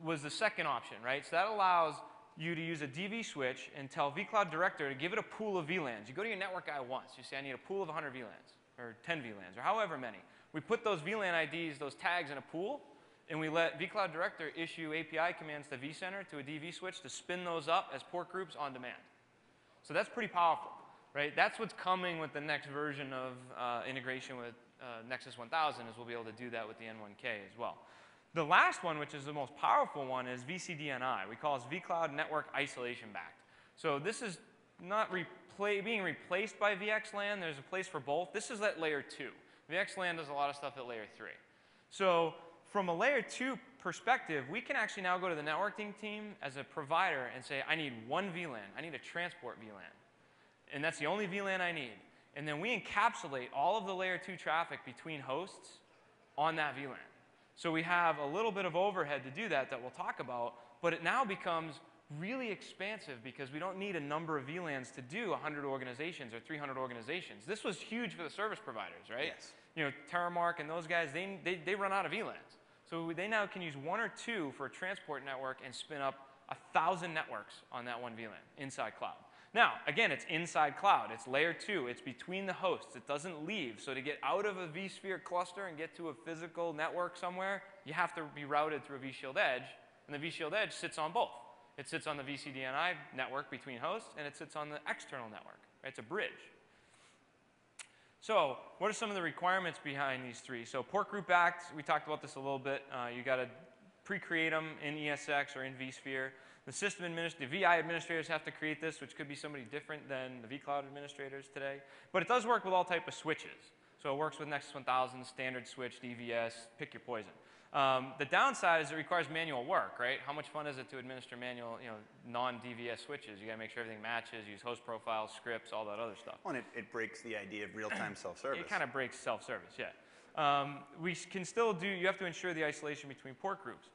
was the second option, right? So that allows you to use a DV switch and tell vCloud Director to give it a pool of VLANs. You go to your network guy once. You say, I need a pool of 100 VLANs, or 10 VLANs, or however many. We put those VLAN IDs, those tags, in a pool, and we let vCloud Director issue API commands to vCenter, to a DV switch, to spin those up as port groups on demand. So that's pretty powerful, right? That's what's coming with the next version of integration with Nexus 1000, is we'll be able to do that with the N1K as well. The last one, which is the most powerful one, is VCDNI. We call this vCloud Network Isolation Backed. So this is not being replaced by VXLAN. There's a place for both. This is at layer 2. VXLAN does a lot of stuff at layer 3. So from a layer 2 perspective, we can actually now go to the networking team as a provider and say, I need one VLAN. I need a transport VLAN. And that's the only VLAN I need. And then we encapsulate all of the layer 2 traffic between hosts on that VLAN. So we have a little bit of overhead to do that we'll talk about, but it now becomes really expansive because we don't need a number of VLANs to do 100 organizations or 300 organizations. This was huge for the service providers, right? Yes. Terramark and those guys, they run out of VLANs. So they now can use 1 or 2 for a transport network and spin up 1,000 networks on that one VLAN inside cloud. Now, again, it's inside cloud. It's layer 2. It's between the hosts. It doesn't leave. So to get out of a vSphere cluster and get to a physical network somewhere, you have to be routed through a vShield Edge. And the vShield Edge sits on both. It sits on the VCDNI network between hosts, and it sits on the external network. It's a bridge. So what are some of the requirements behind these 3? So port group backed, we talked about this a little bit. You got to pre-create them in ESX or in vSphere. The system administrators, the VI administrators have to create this, which could be somebody different than the vCloud administrators today. But it does work with all type of switches. So it works with Nexus 1000, standard switch, DVS, pick your poison. The downside is it requires manual work, right? How much fun is it to administer manual, non-DVS switches? You got to make sure everything matches, use host profiles, scripts, all that other stuff. Well, and it breaks the idea of real-time self-service. It kind of breaks self-service, yeah. We can still do, you have to ensure the isolation between port groups.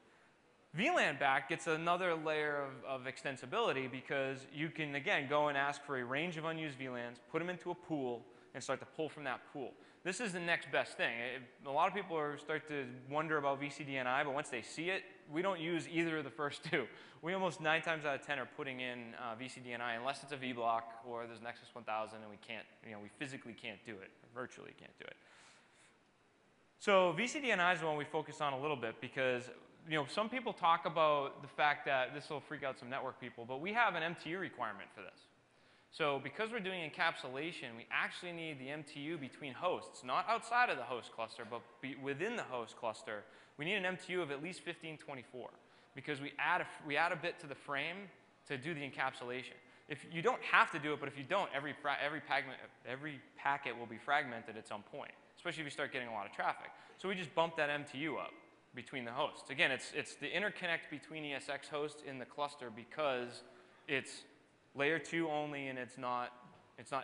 VLAN back gets another layer of extensibility because you can, again, go and ask for a range of unused VLANs, put them into a pool, and start to pull from that pool. This is the next best thing. A lot of people start to wonder about VCDNI, but once they see it, we don't use either of the first 2. We almost 9 times out of 10 are putting in VCDNI unless it's a vBlock or there's Nexus 1000 and we can't, we physically can't do it, or virtually can't do it. So VCDNI is the one we focus on a little bit because some people talk about the fact that this will freak out some network people, but we have an MTU requirement for this. So because we're doing encapsulation, we actually need the MTU between hosts, not outside of the host cluster, but within the host cluster. We need an MTU of at least 1524 because we add a bit to the frame to do the encapsulation. If you don't have to do it, but if you don't, every packet will be fragmented at some point, especially if you start getting a lot of traffic. So we just bump that MTU up between the hosts. Again, it's the interconnect between ESX hosts in the cluster because it's layer 2 only and it's not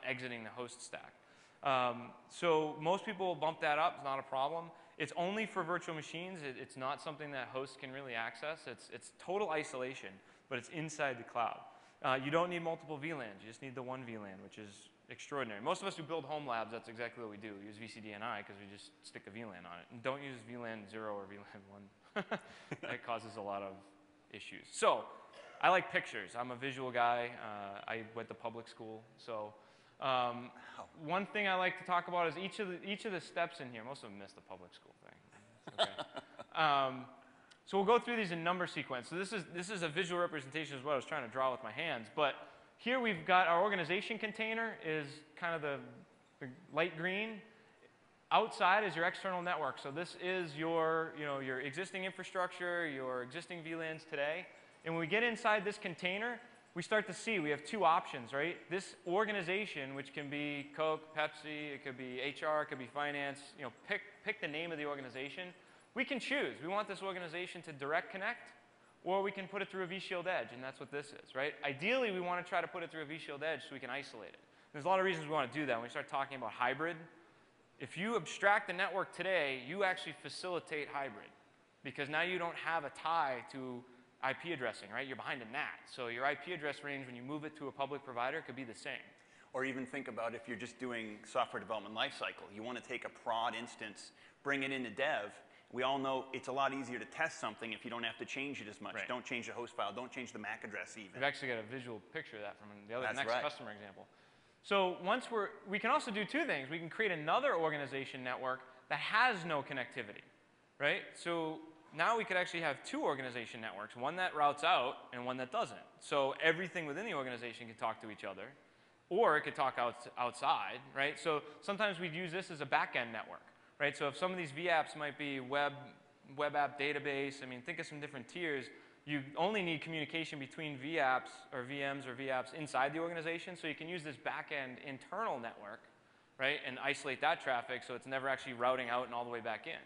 exiting the host stack. So most people will bump that up. It's not a problem. It's only for virtual machines. It's not something that hosts can really access. It's total isolation, but it's inside the cloud. You don't need multiple VLANs. You just need the one VLAN, which is extraordinary. Most of us who build home labs, that's exactly what we do. We use VCDNI because we just stick a VLAN on it. And don't use VLAN 0 or VLAN 1. That causes a lot of issues. So I like pictures. I'm a visual guy. I went to public school. So one thing I like to talk about is each of the steps in here. Most of them missed the public school thing. Okay. So we'll go through these in number sequence. So this is a visual representation of what I was trying to draw with my hands. But here we've got our organization container is kind of the light green. Outside is your external network. So this is your existing infrastructure, your existing VLANs today. And when we get inside this container, we start to see we have two options, right? This organization, which can be Coke, Pepsi, it could be HR, it could be finance, pick the name of the organization. We can choose. We want this organization to direct connect, or we can put it through a vShield Edge, and that's what this is, right? Ideally, we want to try to put it through a vShield Edge so we can isolate it. There's a lot of reasons we want to do that. When we start talking about hybrid, if you abstract the network today, you actually facilitate hybrid, because now you don't have a tie to IP addressing, right? You're behind a NAT. So your IP address range, when you move it to a public provider, could be the same. Or even think about if you're just doing software development lifecycle. You want to take a prod instance, bring it into dev. We all know it's a lot easier to test something if you don't have to change it as much. Right. Don't change the host file. Don't change the MAC address even. We've actually got a visual picture of that from the next right. customer example. So we can also do two things. We can create another organization network that has no connectivity, right? So now we could actually have two organization networks, one that routes out and one that doesn't. So everything within the organization can talk to each other, or it could talk outside, right? So sometimes we'd use this as a back-end network. Right? So if some of these vApps might be web app database, I mean, think of some different tiers. You only need communication between vApps or VMs or vApps inside the organization, so you can use this back-end internal network, right, and isolate that traffic so it's never actually routing out and all the way back in.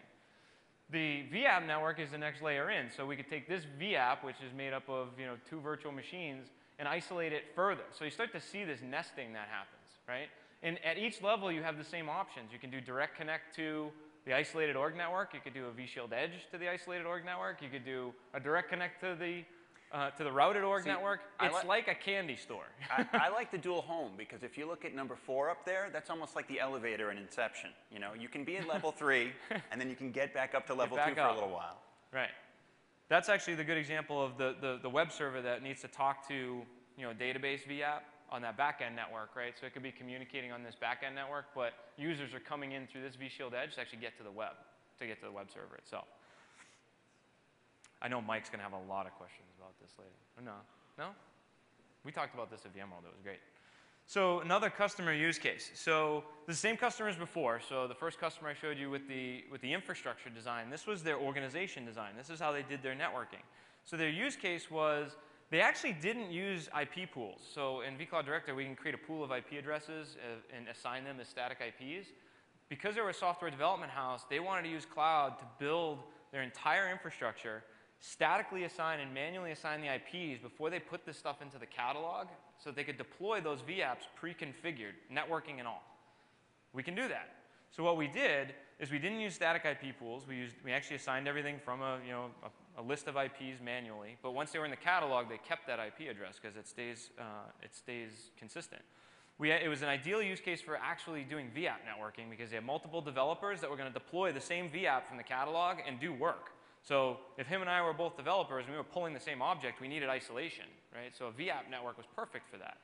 The vApp network is the next layer in, so we could take this vApp, which is made up of two virtual machines, and isolate it further. So you start to see this nesting that happens, right? And at each level, you have the same options. You can do direct connect to the isolated org network. You could do a vShield Edge to the isolated org network. You could do a direct connect to the routed org network. It's like a candy store. I like the dual home because if you look at number 4 up there, that's almost like the elevator in Inception. You can be in level 3, and then you can get back up to level 2 for a little while. Right. That's actually the good example of the web server that needs to talk to a database vApp on that back-end network, right? So it could be communicating on this back-end network, but users are coming in through this vShield Edge to actually get to the web server itself. I know Mike's going to have a lot of questions about this later. No? No? We talked about this at VMworld. It was great. So another customer use case. So the same customer as before. So the first customer I showed you with the infrastructure design, this was their organization design. This is how they did their networking. So their use case was they actually didn't use IP pools. So in vCloud Director, we can create a pool of IP addresses and assign them as static IPs. Because they were a software development house, they wanted to use cloud to build their entire infrastructure, statically assign and manually assign the IPs before they put this stuff into the catalog so that they could deploy those vApps pre-configured, networking and all. We can do that. So what we did is we didn't use static IP pools. We actually assigned everything from a list of IPs manually. But once they were in the catalog, they kept that IP address because it stays consistent. It was an ideal use case for actually doing vApp networking because they had multiple developers that were going to deploy the same vApp from the catalog and do work. So if him and I were both developers and we were pulling the same object, we needed isolation, right? So a vApp network was perfect for that.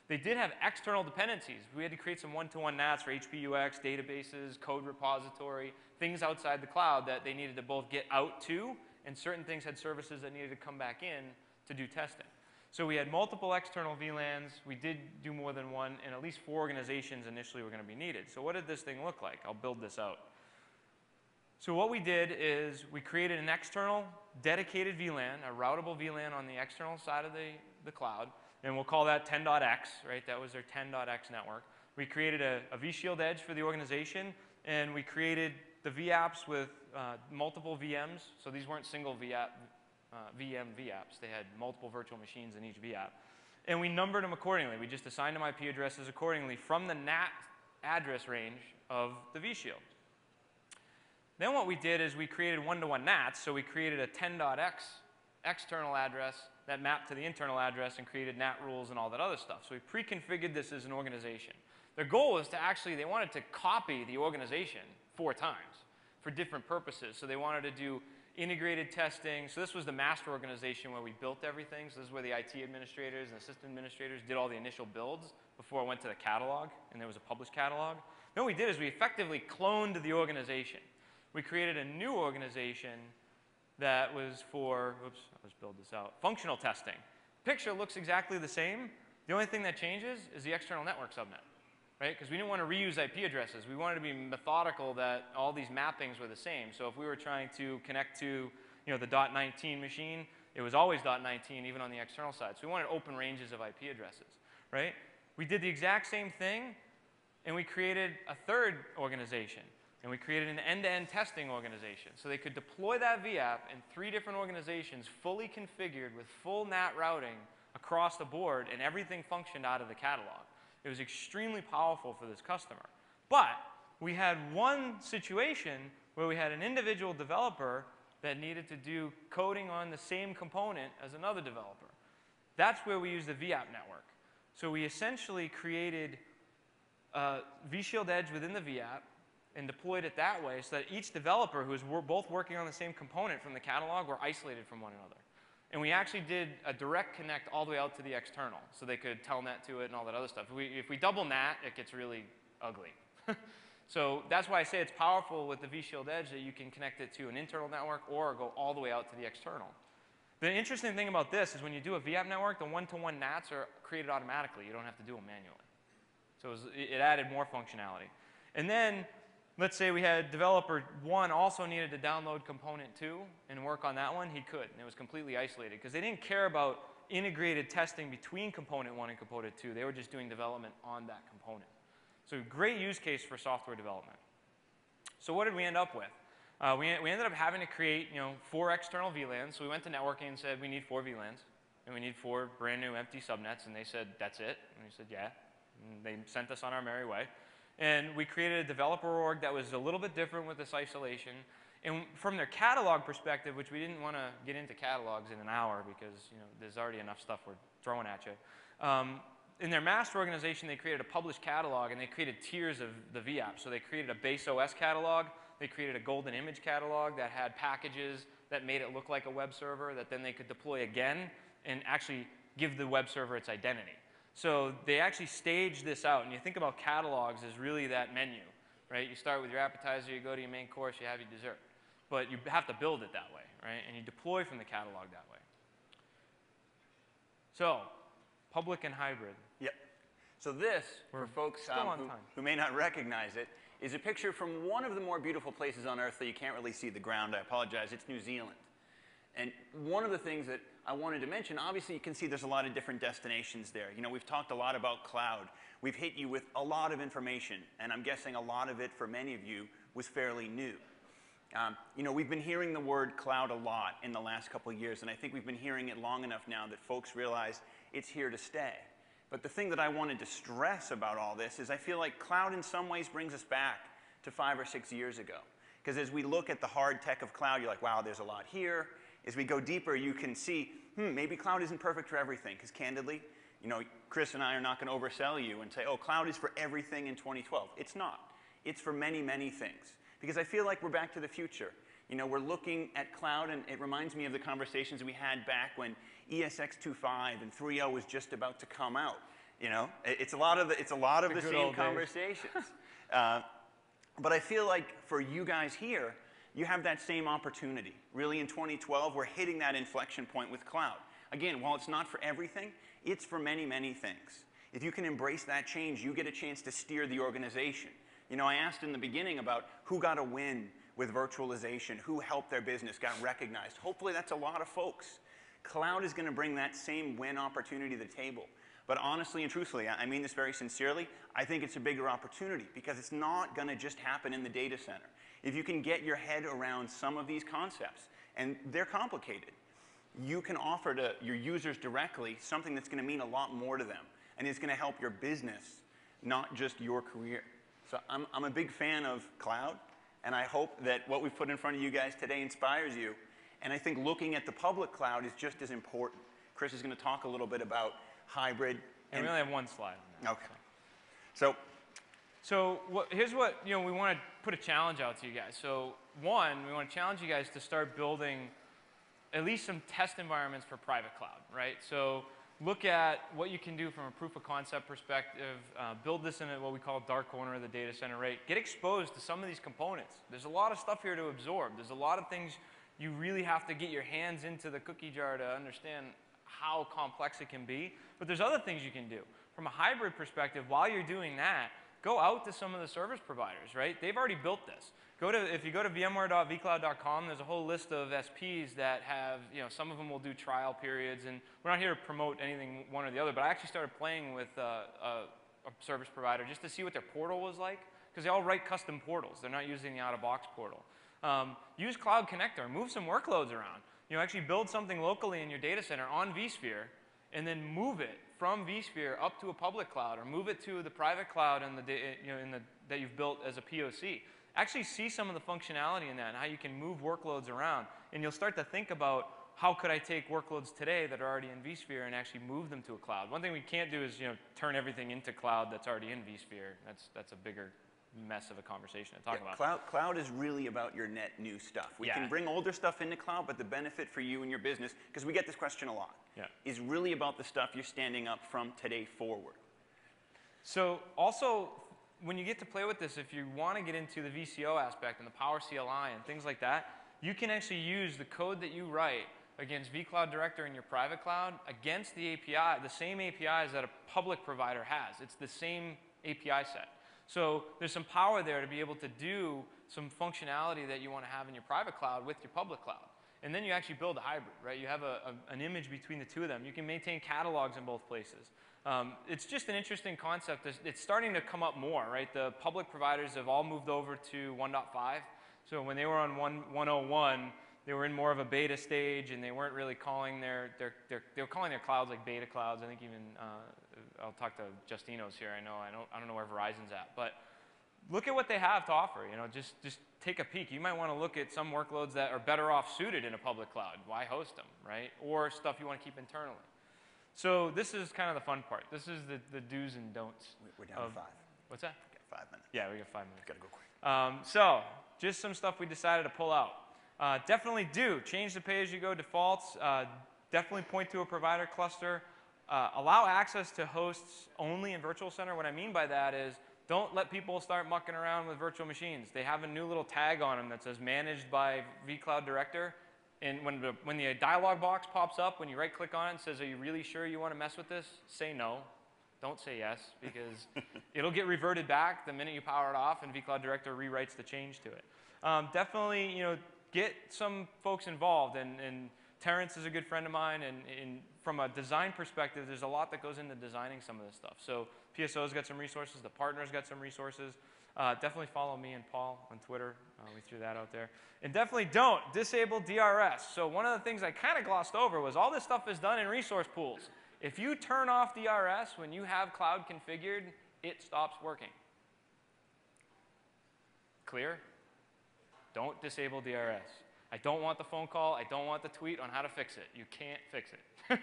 They did have external dependencies. We had to create some one-to-one NATs for HPUX, databases, code repository, things outside the cloud that they needed to both get out to, and certain things had services that needed to come back in to do testing. So we had multiple external VLANs. We did do more than one, and at least 4 organizations initially were going to be needed. So what did this thing look like? I'll build this out. So what we did is we created an external dedicated VLAN, a routable VLAN on the external side of the cloud. and we'll call that 10.x, right? That was their 10.x network. We created a vShield edge for the organization, and we created the vApps with multiple VMs. So these weren't single VM vApps. They had multiple virtual machines in each vApp. And we numbered them accordingly. We just assigned them IP addresses accordingly from the NAT address range of the vShield. Then what we did is we created one-to-one NATs. So we created a 10.x external address that mapped to the internal address and created NAT rules and all that other stuff. So we pre-configured this as an organization. Their goal was to actually, they wanted to copy the organization 4 times for different purposes. So they wanted to do integrated testing. So this was the master organization where we built everything. So this is where the IT administrators and the system administrators did all the initial builds before it went to the catalog, and there was a published catalog. Then what we did is we effectively cloned the organization. We created a new organization that was for, oops, let's build this out, functional testing. Picture looks exactly the same. The only thing that changes is the external network subnet, right? Because we didn't want to reuse IP addresses. We wanted to be methodical that all these mappings were the same. So if we were trying to connect to the .19 machine, it was always .19 even on the external side. So we wanted open ranges of IP addresses, right? We did the exact same thing, and we created a third organization. And we created an end-to-end testing organization. So they could deploy that vApp in 3 different organizations, fully configured with full NAT routing across the board, and everything functioned out of the catalog. It was extremely powerful for this customer. But we had one situation where we had an individual developer that needed to do coding on the same component as another developer. That's where we used the vApp network. So we essentially created a vShield edge within the vApp and deployed it that way so that each developer who was both working on the same component from the catalog were isolated from one another. And we actually did a direct connect all the way out to the external, so they could telnet to it and all that other stuff. If we double NAT, it gets really ugly. So that's why I say it's powerful with the vShield Edge that you can connect it to an internal network or go all the way out to the external. The interesting thing about this is when you do a vApp network, the one-to-one NATs are created automatically. You don't have to do them manually. So it added more functionality. And then let's say we had developer 1 also needed to download component 2 and work on that one. He could, and it was completely isolated because they didn't care about integrated testing between component 1 and component 2. They were just doing development on that component. So great use case for software development. So what did we end up with? We ended up having to create 4 external VLANs. So we went to networking and said we need 4 VLANs and we need 4 brand new empty subnets, and they said that's it. And we said yeah. And they sent us on our merry way. And we created a developer org that was a little bit different with this isolation. And from their catalog perspective, which we didn't want to get into catalogs in an hour because there's already enough stuff we're throwing at you. In their master organization, they created a published catalog, and they created tiers of the vApp. So they created a base OS catalog. They created a golden image catalog that had packages that made it look like a web server that then they could deploy again and actually give the web server its identity. So they actually staged this out, and you think about catalogs as really that menu, right? You start with your appetizer, you go to your main course, you have your dessert. But you have to build it that way, right? And you deploy from the catalog that way. So public and hybrid. Yep. So this, for folks who may not recognize it, is a picture from one of the more beautiful places on Earth that you can't really see the ground. I apologize. It's New Zealand. And one of the things that I wanted to mention, obviously you can see there's a lot of different destinations there. We've talked a lot about cloud. We've hit you with a lot of information, and I'm guessing a lot of it for many of you was fairly new. We've been hearing the word cloud a lot in the last couple of years, and I think we've been hearing it long enough now that folks realize it's here to stay. But the thing that I wanted to stress about all this is I feel like cloud in some ways brings us back to 5 or 6 years ago. Because as we look at the hard tech of cloud, you're like, wow, there's a lot here. As we go deeper, you can see, maybe cloud isn't perfect for everything. Because candidly, Chris and I are not going to oversell you and say, oh, cloud is for everything in 2012. It's not. It's for many, many things. Because I feel like we're back to the future. We're looking at cloud, and it reminds me of the conversations we had back when ESX2.5 and 3.0 was just about to come out. It's a lot of the same conversations. But I feel like for you guys here, you have that same opportunity. Really, in 2012, we're hitting that inflection point with cloud. Again, while it's not for everything, it's for many, many things. If you can embrace that change, you get a chance to steer the organization. I asked in the beginning about who got a win with virtualization, who helped their business, got recognized. Hopefully, that's a lot of folks. Cloud is going to bring that same win opportunity to the table. But honestly and truthfully, I mean this very sincerely, I think it's a bigger opportunity because it's not going to just happen in the data center. If you can get your head around some of these concepts, and they're complicated, you can offer to your users directly something that's going to mean a lot more to them, and it's going to help your business, not just your career. So I'm a big fan of cloud, and I hope that what we've put in front of you guys today inspires you. And I think looking at the public cloud is just as important. Chris is going to talk a little bit about hybrid. And we only have one slide on that. Okay. So here's what, we want to put a challenge out to you guys. So one, we want to challenge you guys to start building at least some test environments for private cloud, right? So look at what you can do from a proof of concept perspective, build this in what we call dark corner of the data center, right? Get exposed to some of these components. There's a lot of stuff here to absorb. There's a lot of things you really have to get your hands into the cookie jar to understand how complex it can be. But there's other things you can do. From a hybrid perspective, while you're doing that, go out to some of the service providers, right? They've already built this. If you go to vmware.vcloud.com, there's a whole list of SPs that have, some of them will do trial periods, and we're not here to promote anything one or the other, but I actually started playing with a service provider just to see what their portal was like, because they all write custom portals. They're not using the out-of-box portal. Use Cloud Connector, move some workloads around. Actually build something locally in your data center on vSphere, and then move it from vSphere up to a public cloud, or move it to the private cloud that you've built as a POC. Actually see some of the functionality in that and how you can move workloads around. And you'll start to think about, how could I take workloads today that are already in vSphere and actually move them to a cloud? One thing we can't do is turn everything into cloud that's already in vSphere. That's a bigger mess of a conversation to talk about. Cloud is really about your net new stuff. We can bring older stuff into cloud, but the benefit for you and your business, because we get this question a lot, is really about the stuff you're standing up from today forward. So also, when you get to play with this, if you want to get into the VCO aspect and the Power CLI and things like that, you can actually use the code that you write against vCloud Director in your private cloud against the API, the same APIs that a public provider has. It's the same API set. So there's some power there to be able to do some functionality that you want to have in your private cloud with your public cloud. And then you actually build a hybrid, right? You have an image between the two of them. You can maintain catalogs in both places. It's just an interesting concept. It's starting to come up more, right? The public providers have all moved over to 1.5. So when they were on 1.01, they were in more of a beta stage, and they weren't really calling they were calling their clouds like beta clouds. I think even I'll talk to Justino's here. I don't know where Verizon's at, but look at what they have to offer. Just take a peek. You might want to look at some workloads that are better off suited in a public cloud. Why host them, right? Or stuff you want to keep internally. So this is kind of the fun part. This is the do's and don'ts. We're down to 5. What's that? We got 5 minutes. Yeah, we got 5 minutes. Got to go quick. So just some stuff we decided to pull out. Definitely do change the pay-as-you-go defaults. Definitely point to a provider cluster. Allow access to hosts only in Virtual Center. What I mean by that is don't let people start mucking around with virtual machines. They have a new little tag on them that says managed by vCloud Director. And when the dialog box pops up, when you right-click on it and says, are you really sure you want to mess with this? Say no. Don't say yes, because it'll get reverted back the minute you power it off, and vCloud Director rewrites the change to it. Definitely, get some folks involved. And Terrence is a good friend of mine, and from a design perspective, there's a lot that goes into designing some of this stuff. So PSO's got some resources, the partner's got some resources. Definitely follow me and Paul on Twitter. We threw that out there. And definitely don't disable DRS. So one of the things I kind of glossed over was all this stuff is done in resource pools. If you turn off DRS when you have cloud configured, it stops working. Clear? Don't disable DRS. I don't want the phone call. I don't want the tweet on how to fix it. You can't fix it.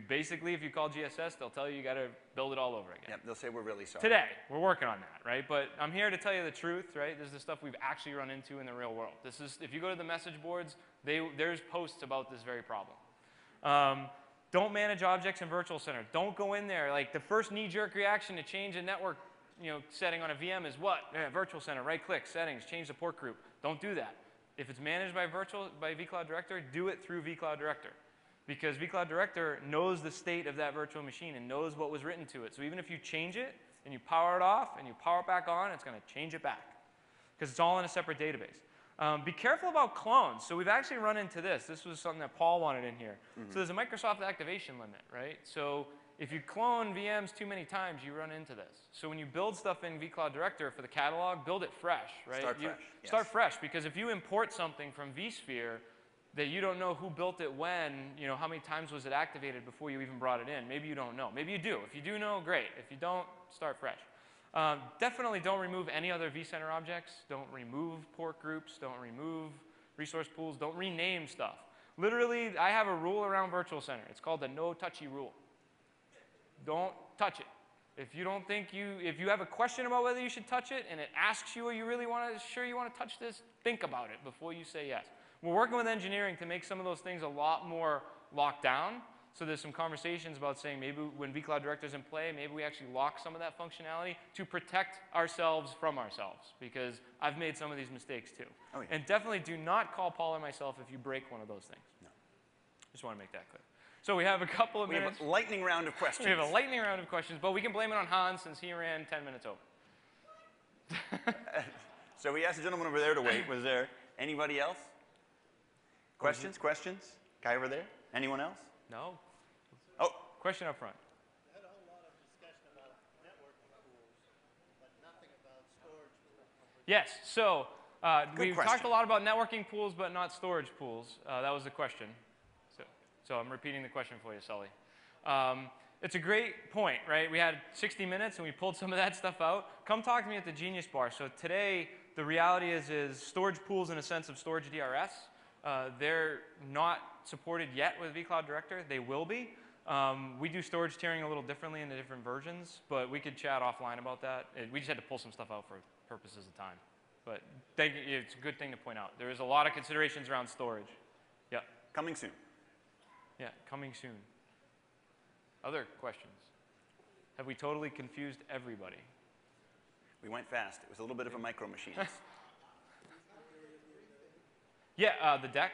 Basically, if you call GSS, they'll tell you got to build it all over again. Yep, they'll say we're really sorry. Today, we're working on that, right? But I'm here to tell you the truth, right? This is the stuff we've actually run into in the real world. This is, if you go to the message boards, there's posts about this very problem. Don't manage objects in Virtual Center. Don't go in there. Like the first knee-jerk reaction to change a network setting on a VM is what? Virtual Center, right-click, settings, change the port group. Don't do that. If it's managed by vCloud Director, do it through vCloud Director. Because vCloud Director knows the state of that virtual machine and knows what was written to it. So even if you change it and you power it off and you power it back on, it's going to change it back. Because it's all in a separate database. Be careful about clones. So we've actually run into this. This was something that Paul wanted in here. So there's a Microsoft activation limit, right? So if you clone VMs too many times, you run into this. So when you build stuff in vCloud Director for the catalog, build it fresh, right? Start fresh. Yes. Start fresh, because if you import something from vSphere that you don't know who built it when, how many times was it activated before you even brought it in, maybe you don't know. Maybe you do. If you do know, great. If you don't, start fresh. Definitely don't remove any other vCenter objects. Don't remove port groups. Don't remove resource pools. Don't rename stuff. Literally, I have a rule around Virtual Center. It's called the no touchy rule. Don't touch it. If you don't think if you have a question about whether you should touch it and it asks you, are you really sure you want to touch this, think about it before you say yes. We're working with engineering to make some of those things a lot more locked down. So there's some conversations about saying maybe when vCloud Director's in play, maybe we actually lock some of that functionality to protect ourselves from ourselves, because I've made some of these mistakes too. Oh, yeah. And definitely do not call Paul or myself if you break one of those things. No. Just want to make that clear. So we have a couple of minutes. We have a lightning round of questions. We have a lightning round of questions, but we can blame it on Hans since he ran 10 minutes over. So we asked the gentleman over there to wait. Was there anybody else? Questions? Questions? Guy over there? Anyone else? No? Oh. Question up front. We had a whole lot of discussion about networking pools, but nothing about storage pools. Yes. So we question. talked a lot about networking pools, but not storage pools. That was the question. So I'm repeating the question for you, Sully. It's a great point, right? We had 60 minutes and we pulled some of that stuff out. Come talk to me at the Genius Bar. So today, the reality is storage pools in a sense of storage DRS. They're not supported yet with vCloud Director. They will be. We do storage tiering a little differently in the different versions, but we could chat offline about that. We just had to pull some stuff out for purposes of time. But it's a good thing to point out. There is a lot of considerations around storage. Yeah. Coming soon. Yeah, coming soon. Other questions? Have we totally confused everybody? We went fast. It was a little bit of a micro machine. Yeah, the deck?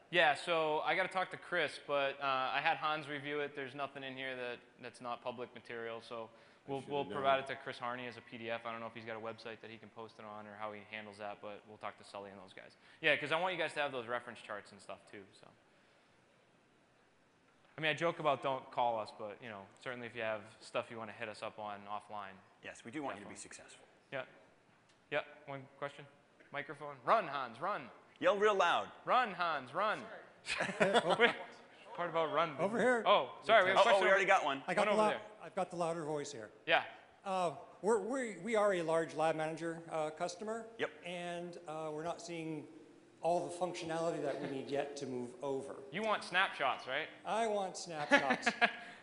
Yeah, so I got to talk to Chris, but I had Hans review it. There's nothing in here that's not public material, so we'll provide it to Chris Harney as a PDF. I don't know if he's got a website that he can post it on or how he handles that, but we'll talk to Sully and those guys. Yeah, because I want you guys to have those reference charts and stuff too. So, I mean, I joke about don't call us, but certainly if you have stuff you want to hit us up on offline. Yes, we do want you to be successful. Yeah. Yeah. One question. Microphone. Run, Hans. Run. Yell real loud. Run, Hans. Run. Part about run. Over here. Oh, sorry. We have a question. We already got one. I've over there. got the louder voice here. Yeah. We are a large Lab Manager customer. Yep. And we're not seeing all the functionality that we need yet to move over. You want snapshots, right? I want snapshots.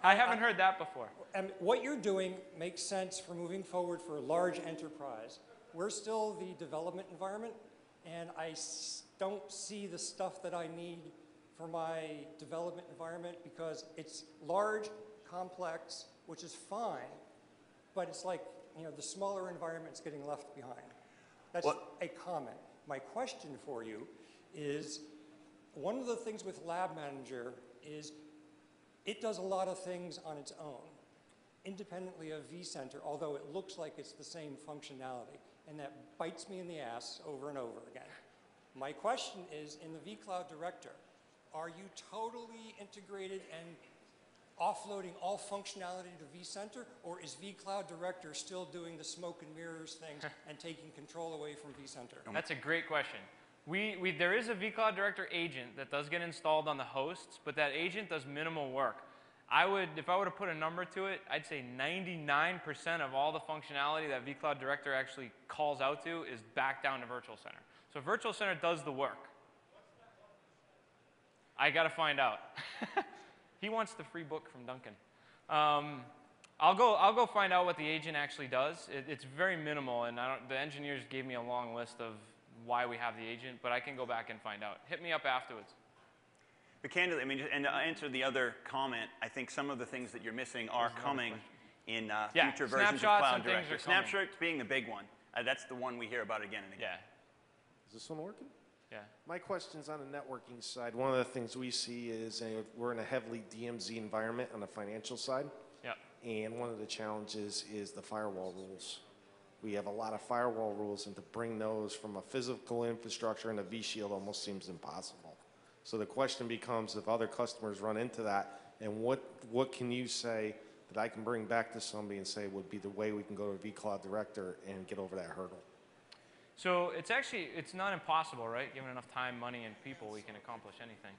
I haven't heard that before. And what you're doing makes sense for moving forward for a large enterprise. We're still the development environment, and I don't see the stuff that I need for my development environment because it's large, complex, which is fine, but it's like, the smaller environment's getting left behind. That's a comment. My question for you is, one of the things with Lab Manager is it does a lot of things on its own, independently of vCenter, although it looks like it's the same functionality, and that bites me in the ass over and over again. My question is, in the vCloud Director, are you totally integrated and offloading all functionality to vCenter, or is vCloud Director still doing the smoke and mirrors things and taking control away from vCenter? That's a great question. There is a vCloud Director agent that does get installed on the hosts, but that agent does minimal work. If I were to put a number to it, I'd say 99% of all the functionality that vCloud Director actually calls out to is back down to Virtual Center. So Virtual Center does the work. I got to find out. He wants the free book from Duncan. I'll go find out what the agent actually does. It's very minimal, and the engineers gave me a long list of why we have the agent, but I can go back and find out. Hit me up afterwards. But candidly, and to answer the other comment, I think some of the things that you're missing are coming in future versions of Cloud Director. Snapshots being the big one. That's the one we hear about again and again. Yeah. Is this one working? Yeah. My question's on the networking side. One of the things we see is we're in a heavily DMZ environment on the financial side. Yep. And one of the challenges is the firewall rules. we have a lot of firewall rules, and to bring those from a physical infrastructure into vShield almost seems impossible. So the question becomes, if other customers run into that, and what can you say that I can bring back to somebody and say would be the way we can go to a vCloud director and get over that hurdle? So it's not impossible, right? Given enough time, money, and people, we can accomplish anything.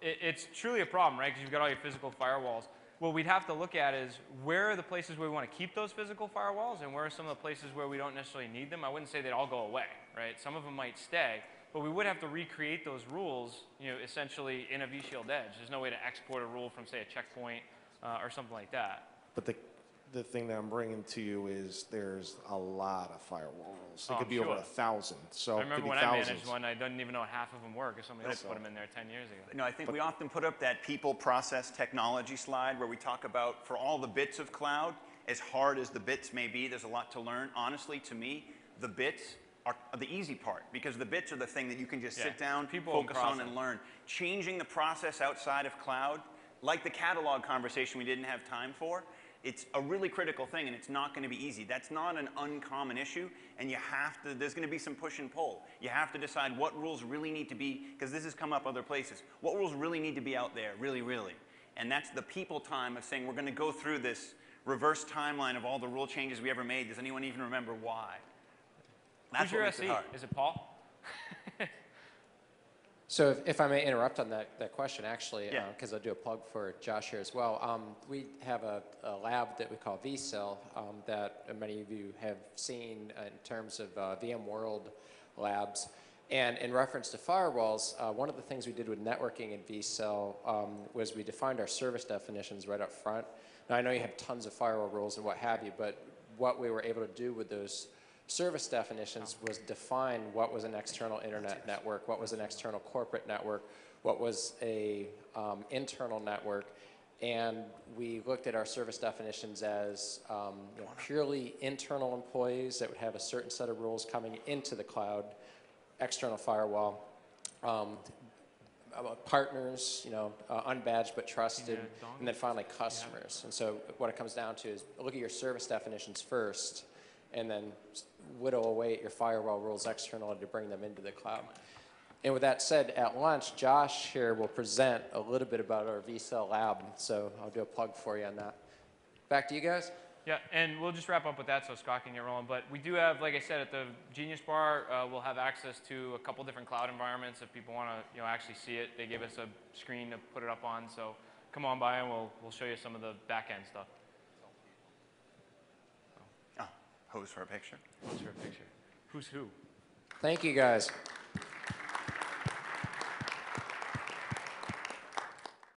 It's truly a problem, right? Because you've got all your physical firewalls. What we'd have to look at is where are the places where we want to keep those physical firewalls, and where are some of the places where we don't necessarily need them. I wouldn't say they'd all go away, right? Some of them might stay, but we would have to recreate those rules, essentially in a vShield edge. There's no way to export a rule from, say, a checkpoint or something like that. But the thing that I'm bringing to you is there's a lot of firewall rules. It Oh, could be sure. over 1,000. So I it could remember be when thousands. I managed one, I didn't even know half of them work, because somebody else put them in there 10 years ago. No, I think we often put up that people, process, technology slide where we talk about, for all the bits of cloud, as hard as the bits may be, there's a lot to learn. Honestly, to me, the bits are the easy part, because the bits are the thing that you can just sit down, focus on, and learn. Changing the process outside of cloud, like the catalog conversation we didn't have time for, it's a really critical thing, and it's not going to be easy. That's not an uncommon issue, and you have to, there's going to be some push and pull. You have to decide what rules really need to be, because this has come up other places, what rules really need to be out there, really, really. And that's the people time of saying, we're going to go through this reverse timeline of all the rule changes we ever made. Does anyone even remember why? That's Who's your what makes it SE? hard. Is it Paul? So if I may interrupt on that question, actually, Yeah. because I'll do a plug for Josh here as well. We have a lab that we call vCell that many of you have seen in terms of VMworld labs. And in reference to firewalls, one of the things we did with networking in vCell was we defined our service definitions right up front. Now, I know you have tons of firewall rules and what have you, but what we were able to do with those service definitions was define what was an external internet network, what was an external corporate network, what was a internal network, and we looked at our service definitions as purely internal employees that would have a certain set of rules coming into the cloud, external firewall, partners, unbadged but trusted, and then finally customers. And so what it comes down to is look at your service definitions first, and then whittle away at your firewall rules externally to bring them into the cloud. And with that said, at lunch, Josh here will present a little bit about our vCell lab, so I'll do a plug for you on that. Back to you guys. Yeah, and we'll just wrap up with that so Scott can get rolling. But we do have, like I said, at the Genius Bar, we'll have access to a couple different cloud environments if people want to actually see it. They give us a screen to put it up on, so come on by and we'll show you some of the back-end stuff. Oh, pose for a picture. Pose for a picture. Who's who? Thank you, guys.